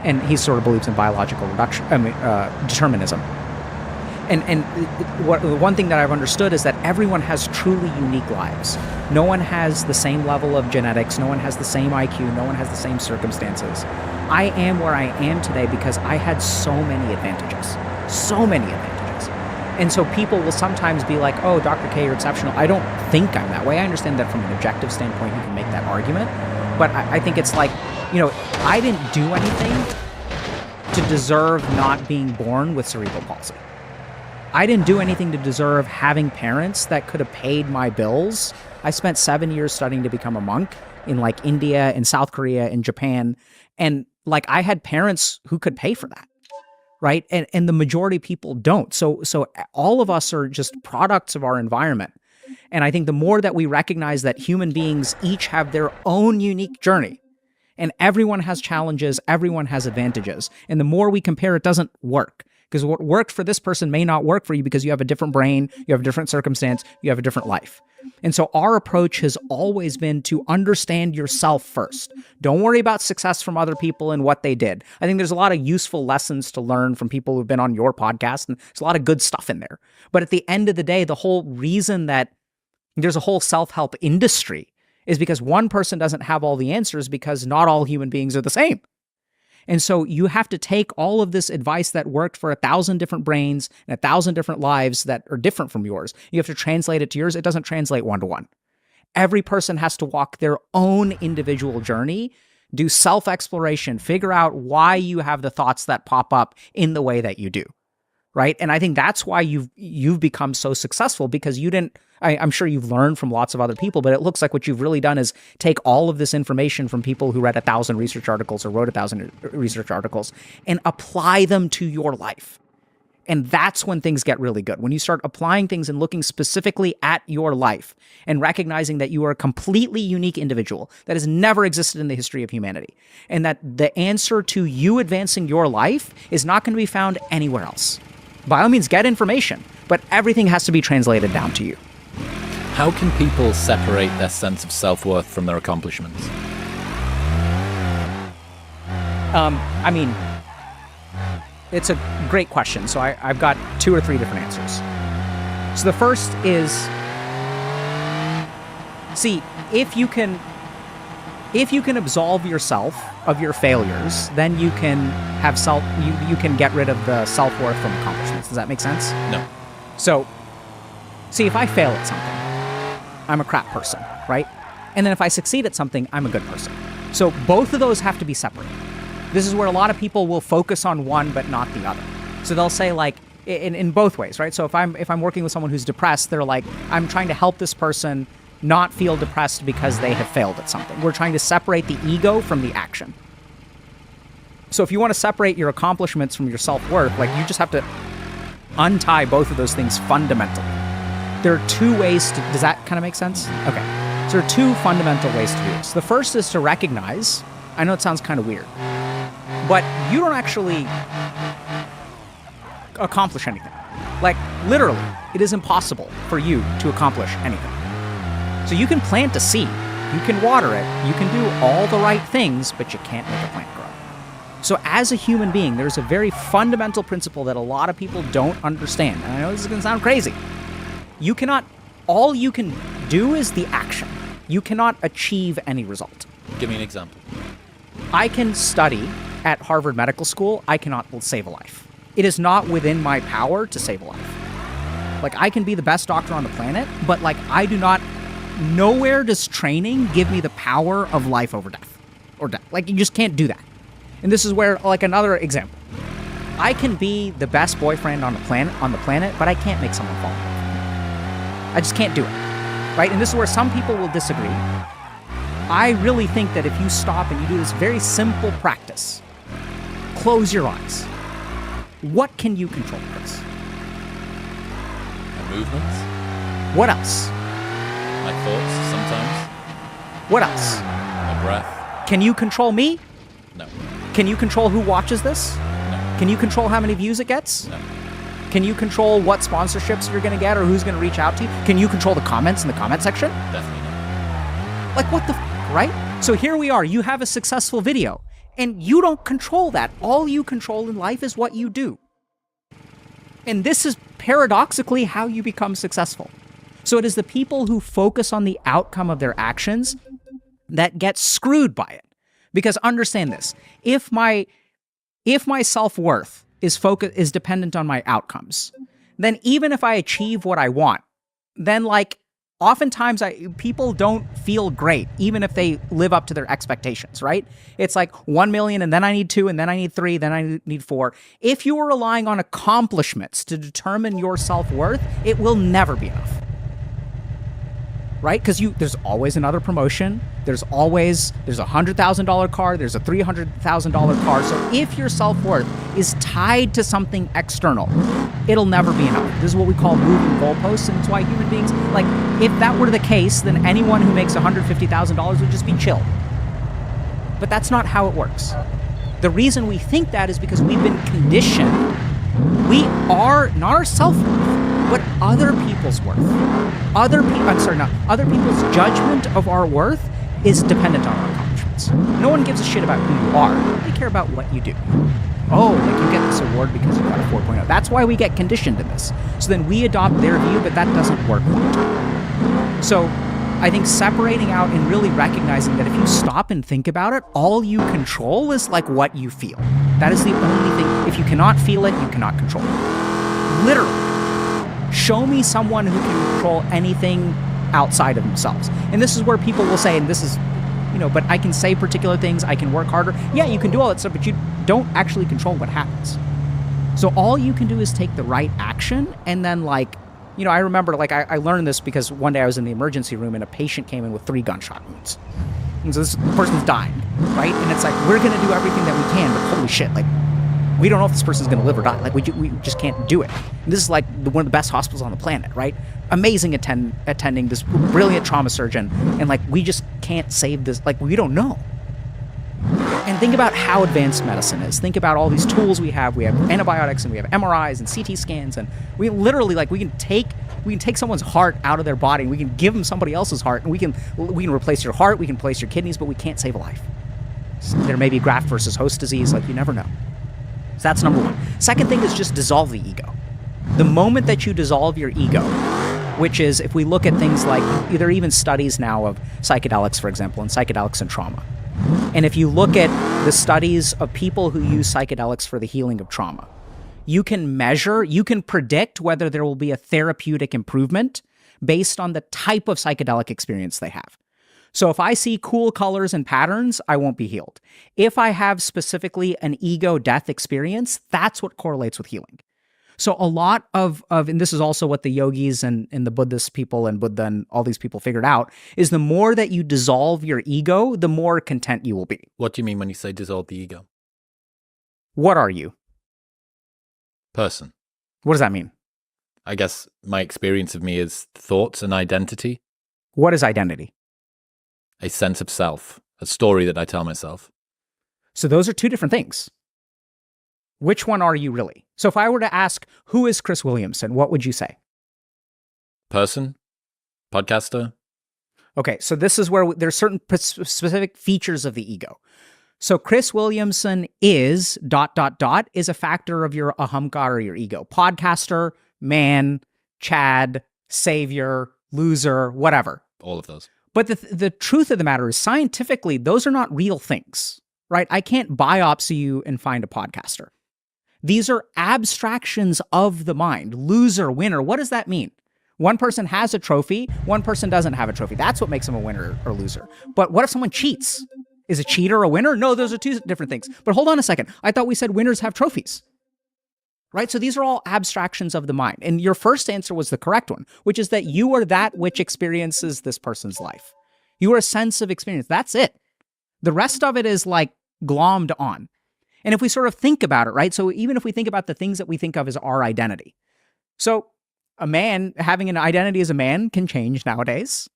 and he sort of believes in biological determinism. And one thing that I've understood is that everyone has truly unique lives. No one has the same level of genetics. No one has the same IQ. No one has the same circumstances. I am where I am today because I had so many advantages. So many advantages. And so people will sometimes be like, oh, Dr. K, you're exceptional. I don't think I'm that way. I understand that from an objective standpoint, you can make that argument. But I think it's like, I didn't do anything to deserve not being born with cerebral palsy. I didn't do anything to deserve having parents that could have paid my bills. I spent 7 years studying to become a monk in, like, India and South Korea and Japan. And, like, I had parents who could pay for that. Right. And the majority of people don't. So all of us are just products of our environment. And I think the more that we recognize that human beings each have their own unique journey, and everyone has challenges, everyone has advantages. And the more we compare, it doesn't work. Because what worked for this person may not work for you because you have a different brain, you have a different circumstance, you have a different life. And so our approach has always been to understand yourself first. Don't worry about success from other people and what they did. I think there's a lot of useful lessons to learn from people who've been on your podcast, and there's a lot of good stuff in there. But at the end of the day, the whole reason that there's a whole self-help industry is because one person doesn't have all the answers, because not all human beings are the same. And so you have to take all of this advice that worked for 1,000 different brains and 1,000 different lives that are different from yours. You have to translate it to yours. It doesn't translate one-to-one. Every person has to walk their own individual journey, do self-exploration, figure out why you have the thoughts that pop up in the way that you do. Right? And I think that's why you've become so successful, because you didn't, I'm sure you've learned from lots of other people, but it looks like what you've really done is take all of this information from people who read 1,000 research articles or wrote 1,000 research articles and apply them to your life. And that's when things get really good. When you start applying things and looking specifically at your life and recognizing that you are a completely unique individual that has never existed in the history of humanity, and that the answer to you advancing your life is not going to be found anywhere else. By all means, get information, but everything has to be translated down to you. How can people separate their sense of self-worth from their accomplishments? It's a great question. So I've got 2 or 3 different answers. So the first is, see, if you can absolve yourself of your failures, then you can have you can get rid of the self-worth from accomplishments. Does that make sense? No. So, see, if I fail at something, I'm a crap person, right? And then if I succeed at something, I'm a good person. So both of those have to be separate. This is where a lot of people will focus on one but not the other. So they'll say, like, in both ways, right? So if I'm working with someone who's depressed, they're like, I'm trying to help this person not feel depressed because they have failed at something. We're trying to separate the ego from the action. So if you want to separate your accomplishments from your self-worth, like, you just have to untie both of those things fundamentally. There are 2 ways to, does that kind of make sense? Okay. So there are 2 fundamental ways to do this. The first is to recognize, I know it sounds kind of weird, but you don't actually accomplish anything. Like, literally, it is impossible for you to accomplish anything. So you can plant a seed, you can water it, you can do all the right things, but you can't make a plant grow. So as a human being, there's a very fundamental principle that a lot of people don't understand. And I know this is going to sound crazy. You cannot all you can do is the action. You cannot achieve any result. Give me an example. I can study at Harvard Medical School. I cannot save a life. It is not within my power to save a life. Like, I can be the best doctor on the planet, but like, I do not, nowhere does training give me the power of life over death. Or death. Like, you just can't do that. And this is where, like, another example. I can be the best boyfriend on the planet, but I can't make someone fall in love with me. I just can't do it. Right? And this is where some people will disagree. I really think that if you stop and you do this very simple practice, close your eyes. What can you control, Chris? My movements. What else? My thoughts sometimes. What else? My breath. Can you control me? No. Can you control who watches this? No. Can you control how many views it gets? No. Can you control what sponsorships you're going to get or who's going to reach out to you? Can you control the comments in the comment section? Definitely not. Like, what the right? So here we are. You have a successful video, and you don't control that. All you control in life is what you do. And this is paradoxically how you become successful. So it is the people who focus on the outcome of their actions that get screwed by it. Because understand this, if my self-worth is dependent on my outcomes, then even if I achieve what I want, then like oftentimes people don't feel great, even if they live up to their expectations, right? It's like 1 million, and then I need 2, and then I need 3, then I need 4. If you are relying on accomplishments to determine your self-worth, it will never be enough. Right? Because there's always another promotion. There's a $100,000 car. There's a $300,000 car. So if your self-worth is tied to something external, it'll never be enough. This is what we call moving goalposts, and it's why human beings, like, if that were the case, then anyone who makes $150,000 would just be chill. But that's not how it works. The reason we think that is because we've been conditioned. We are not our self-worth, but other people's worth. Other people's judgment of our worth is dependent on our accomplishments. No one gives a shit about who you are. They care about what you do. Oh, like you get this award because you got a 4.0. That's why we get conditioned in this. So then we adopt their view, but that doesn't work long term. So I think separating out and really recognizing that if you stop and think about it, all you control is like what you feel. That is the only thing. If you cannot feel it, you cannot control it. Literally. Show me someone who can control anything outside of themselves. And this is where people will say, and this is, but I can say particular things, I can work harder. Yeah, you can do all that stuff, but you don't actually control what happens. So all you can do is take the right action, and then I remember I learned this because one day I was in the emergency room and a patient came in with 3 gunshot wounds. And so this person's dying, right? And it's like, we're going to do everything that we can, but holy shit, we don't know if this person's going to live or die. We just can't do it. And this is one of the best hospitals on the planet, right? Amazing attending, this brilliant trauma surgeon. And we just can't save this. We don't know. And think about how advanced medicine is. Think about all these tools we have. We have antibiotics and we have MRIs and CT scans. And we literally, we can take someone's heart out of their body and we can give them somebody else's heart. And we can replace your heart, we can replace your kidneys, but we can't save a life. So there may be graft versus host disease. You never know. So that's number one. Second thing is just dissolve the ego. The moment that you dissolve your ego, which is, if we look at things like, there are even studies now of psychedelics, for example, and psychedelics and trauma. And if you look at the studies of people who use psychedelics for the healing of trauma, you can predict whether there will be a therapeutic improvement based on the type of psychedelic experience they have. So if I see cool colors and patterns, I won't be healed. If I have specifically an ego death experience, that's what correlates with healing. So a lot of and this is also what the yogis and the Buddhist people and Buddha and all these people figured out, is the more that you dissolve your ego, the more content you will be. What do you mean when you say dissolve the ego? What are you? Person. What does that mean? I guess my experience of me is thoughts and identity. What is identity? A sense of self, a story that I tell myself. So those are 2 different things. Which one are you really? So if I were to ask, who is Chris Williamson, what would you say? Person, podcaster. Okay, so this is where there's certain specific features of the ego. So Chris Williamson is ... is a factor of your ahamkara or your ego. Podcaster, man, Chad, savior, loser, whatever. All of those. But the truth of the matter is, scientifically, those are not real things, right? I can't biopsy you and find a podcaster. These are abstractions of the mind. Loser, winner, what does that mean? One person has a trophy, one person doesn't have a trophy. That's what makes them a winner or loser. But what if someone cheats? Is a cheater a winner? No, those are two different things. But hold on a second. I thought we said winners have trophies. Right? So these are all abstractions of the mind. And your first answer was the correct one, which is that you are that which experiences this person's life. You are a sense of experience. That's it. The rest of it is like glommed on. And if we sort of think about it, right? So even if we think about the things that we think of as our identity. So a man having an identity as a man can change nowadays.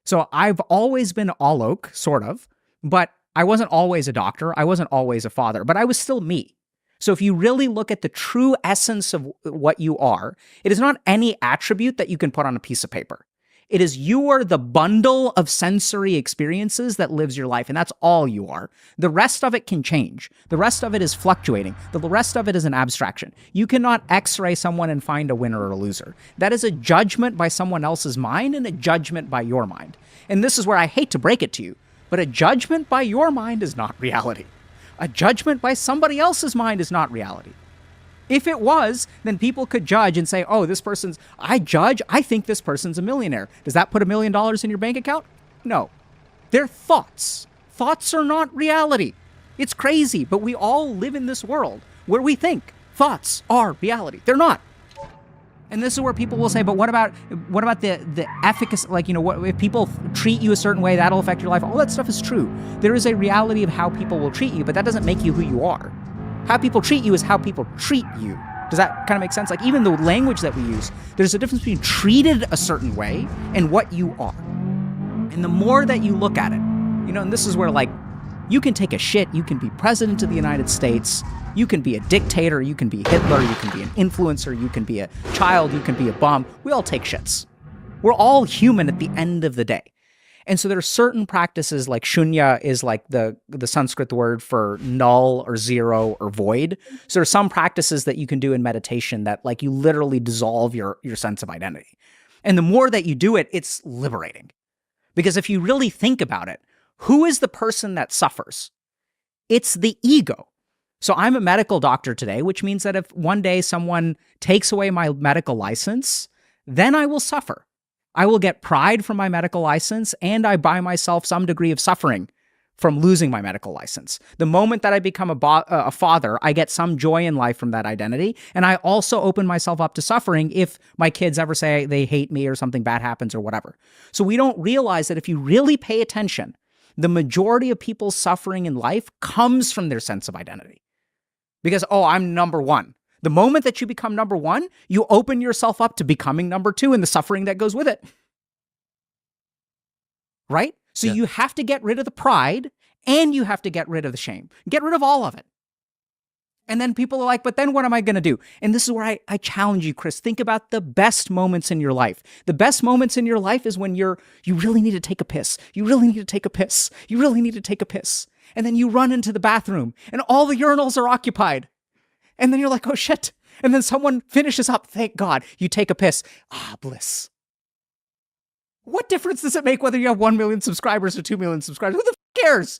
So I've always been all oak, sort of, but I wasn't always a doctor. I wasn't always a father, but I was still me. So if you really look at the true essence of what you are, it is not any attribute that you can put on a piece of paper. It is you are the bundle of sensory experiences that lives your life, and that's all you are. The rest of it can change. The rest of it is fluctuating. The rest of it is an abstraction. You cannot x-ray someone and find a winner or a loser. That is a judgment by someone else's mind and a judgment by your mind. And this is where I hate to break it to you, but a judgment by your mind is not reality. A judgment by somebody else's mind is not reality. If it was, then people could judge and say, oh, I think this person's a millionaire. Does that put $1 million in your bank account? No. They're thoughts. Thoughts are not reality. It's crazy, but we all live in this world where we think thoughts are reality. They're not. And this is where people will say, but what about the efficacy? Like, what if people treat you a certain way, that'll affect your life? All that stuff is true. There is a reality of how people will treat you, but that doesn't make you who you are. How people treat you is how people treat you. Does that kind of make sense? Like, even the language that we use, there's a difference between treated a certain way and what you are. And the more that you look at it, and this is where, like, you can take a shit, you can be president of the United States, you can be a dictator, you can be Hitler, you can be an influencer, you can be a child, you can be a bum. We all take shits. We're all human at the end of the day. And so there are certain practices, like shunya is like the Sanskrit word for null or zero or void. So there are some practices that you can do in meditation that, like, you literally dissolve your sense of identity. And the more that you do it, it's liberating. Because if you really think about it, who is the person that suffers? It's the ego. So I'm a medical doctor today, which means that if one day someone takes away my medical license, then I will suffer. I will get pride from my medical license, and I buy myself some degree of suffering from losing my medical license. The moment that I become a father, I get some joy in life from that identity, and I also open myself up to suffering if my kids ever say they hate me or something bad happens or whatever. So we don't realize that if you really pay attention, the majority of people's suffering in life comes from their sense of identity. Because, I'm number one. The moment that you become number one, you open yourself up to becoming number two and the suffering that goes with it. Right? So you have to get rid of the pride and you have to get rid of the shame. Get rid of all of it. And then people are like, but then what am I going to do? And this is where I challenge you, Chris. Think about the best moments in your life. The best moments in your life is when you really need to take a piss. You really need to take a piss. You really need to take a piss. And then you run into the bathroom and all the urinals are occupied. And then you're like, oh shit. And then someone finishes up. Thank God. You take a piss. Bliss. What difference does it make whether you have 1 million subscribers or 2 million subscribers? Who the f cares?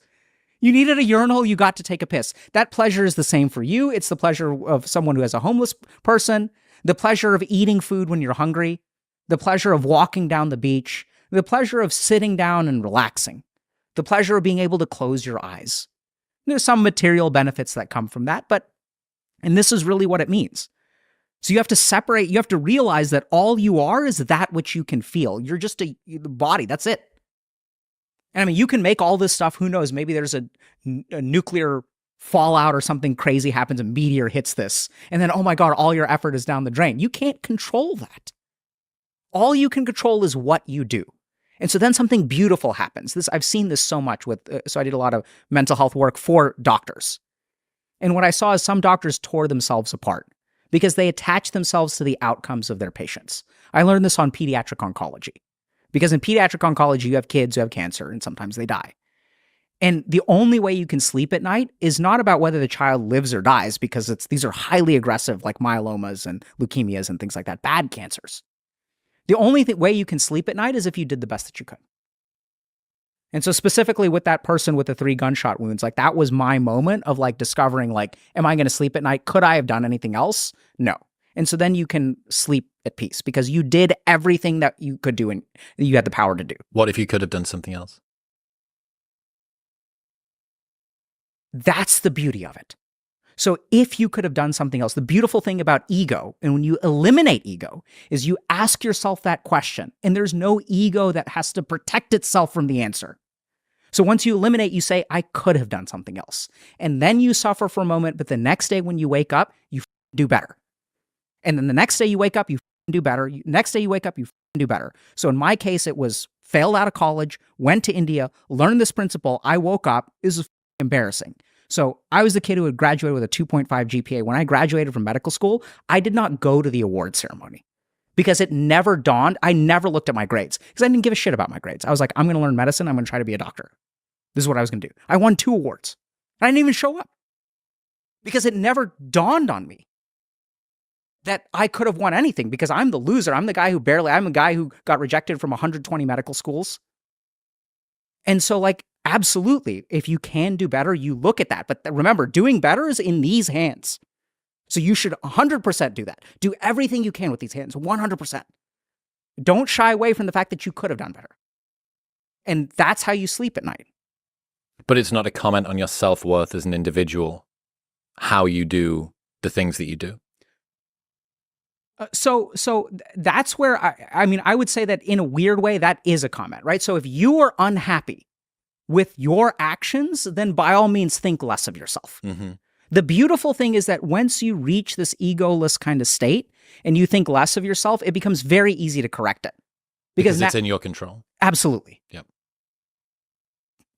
You needed a urinal, you got to take a piss. That pleasure is the same for you. It's the pleasure of someone who has a homeless person, the pleasure of eating food when you're hungry, the pleasure of walking down the beach, the pleasure of sitting down and relaxing, the pleasure of being able to close your eyes. There's some material benefits that come from that, and this is really what it means. So you have to separate, you have to realize that all you are is that which you can feel. You're just the body, that's it. And I mean, you can make all this stuff, who knows, maybe there's a nuclear fallout or something crazy happens, a meteor hits this, and then, oh my God, all your effort is down the drain. You can't control that. All you can control is what you do. And so then something beautiful happens. I've seen this so much so I did a lot of mental health work for doctors. And what I saw is some doctors tore themselves apart because they attached themselves to the outcomes of their patients. I learned this on pediatric oncology. Because in pediatric oncology, you have kids who have cancer and sometimes they die. And the only way you can sleep at night is not about whether the child lives or dies, because these are highly aggressive, like myelomas and leukemias and things like that, bad cancers. The only way you can sleep at night is if you did the best that you could. And so specifically with that person with the 3 gunshot wounds, like that was my moment of like discovering like, am I going to sleep at night? Could I have done anything else? No. And so then you can sleep at peace because you did everything that you could do and you had the power to do. What if you could have done something else? That's the beauty of it. So if you could have done something else, the beautiful thing about ego, and when you eliminate ego, is you ask yourself that question, and there's no ego that has to protect itself from the answer. So once you eliminate, you say, I could have done something else. And then you suffer for a moment, but the next day when you wake up, you do better. And then the next day you wake up, you do better. Next day you wake up, you do better. So in my case, it was failed out of college, went to India, learned this principle. I woke up. This is embarrassing. So I was the kid who had graduated with a 2.5 GPA. When I graduated from medical school, I did not go to the award ceremony because it never dawned. I never looked at my grades because I didn't give a shit about my grades. I was like, I'm going to learn medicine. I'm going to try to be a doctor. This is what I was going to do. I won 2 awards. I didn't even show up because it never dawned on me that I could have won anything because I'm the loser. I'm the guy who I'm a guy who got rejected from 120 medical schools. And so like, absolutely, if you can do better, you look at that. But remember, doing better is in these hands. So you should 100% do that. Do everything you can with these hands, 100%. Don't shy away from the fact that you could have done better. And that's how you sleep at night. But it's not a comment on your self-worth as an individual, how you do the things that you do. So that's where, I mean, I would say that in a weird way, that is a comment, right? So if you are unhappy with your actions, then by all means, think less of yourself. Mm-hmm. The beautiful thing is that once you reach this egoless kind of state and you think less of yourself, it becomes very easy to correct it. Because it's in your control. Absolutely. Yep.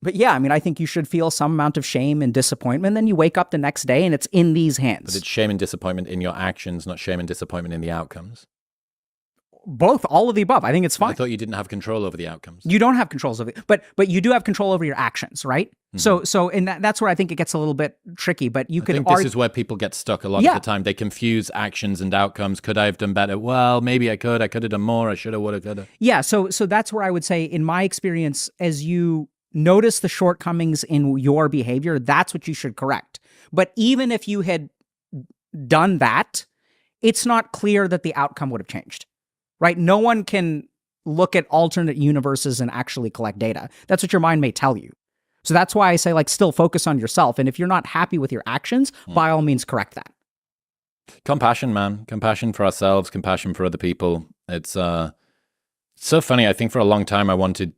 But yeah, I mean, I think you should feel some amount of shame and disappointment. Then you wake up the next day and it's in these hands. But it's shame and disappointment in your actions, not shame and disappointment in the outcomes. Both, all of the above. I think it's fine. I thought you didn't have control over the outcomes. You don't have controls over it, but you do have control over your actions, right? Mm-hmm. So, and that's where I think it gets a little bit tricky. But you could argue. This is where people get stuck a lot of the time. They confuse actions and outcomes. Could I have done better? Well, maybe I could. I could have done more. I should have. Would have. Could have. Yeah. So that's where I would say, in my experience, as you notice the shortcomings in your behavior, that's what you should correct. But even if you had done that, it's not clear that the outcome would have changed. Right? No one can look at alternate universes and actually collect data. That's what your mind may tell you. So that's why I say, like, still focus on yourself. And if you're not happy with your actions, by all means, correct that. Compassion, man. Compassion for ourselves, compassion for other people. It's so funny. I think for a long time I wanted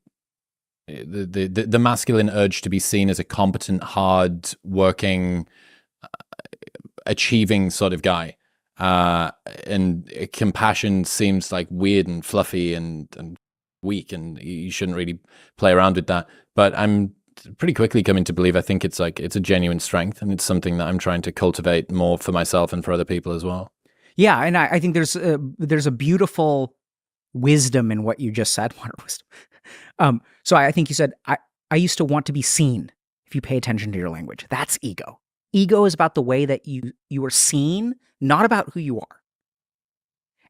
the masculine urge to be seen as a competent, hard-working, achieving sort of guy. And compassion seems like weird and fluffy and weak, and you shouldn't really play around with that. But I'm pretty quickly coming to believe I think it's a genuine strength, and it's something that I'm trying to cultivate more for myself and for other people as well. Yeah, and I think there's a beautiful wisdom in what you just said. What wisdom? So I think you said I used to want to be seen. If you pay attention to your language, that's ego. Ego is about the way that you are seen, not about who you are.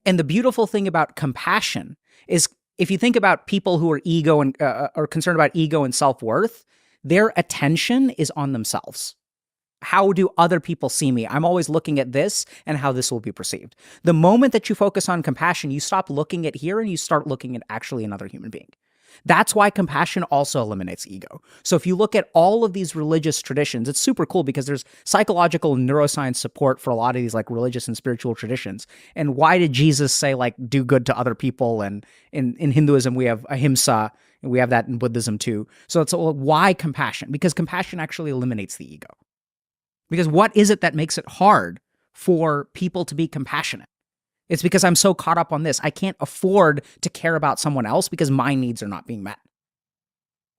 And the beautiful thing about compassion is, if you think about people who are ego and are concerned about ego and self-worth, their attention is on themselves. How do other people see me? I'm always looking at this and how this will be perceived. The moment that you focus on compassion, you stop looking at here and you start looking at actually another human being. That's why compassion also eliminates ego. So if you look at all of these religious traditions, it's super cool because there's psychological and neuroscience support for a lot of these like religious and spiritual traditions. And why did Jesus say like do good to other people? And in Hinduism, we have ahimsa, and we have that in Buddhism too. So it's why compassion? Because compassion actually eliminates the ego. Because what is it that makes it hard for people to be compassionate? It's because I'm so caught up on this. I can't afford to care about someone else because my needs are not being met.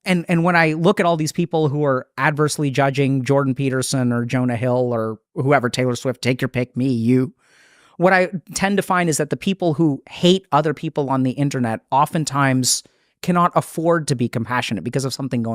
And when I look at all these people who are adversely judging Jordan Peterson or Jonah Hill or whoever, Taylor Swift, take your pick, me, you, what I tend to find is that the people who hate other people on the internet oftentimes cannot afford to be compassionate because of something going on.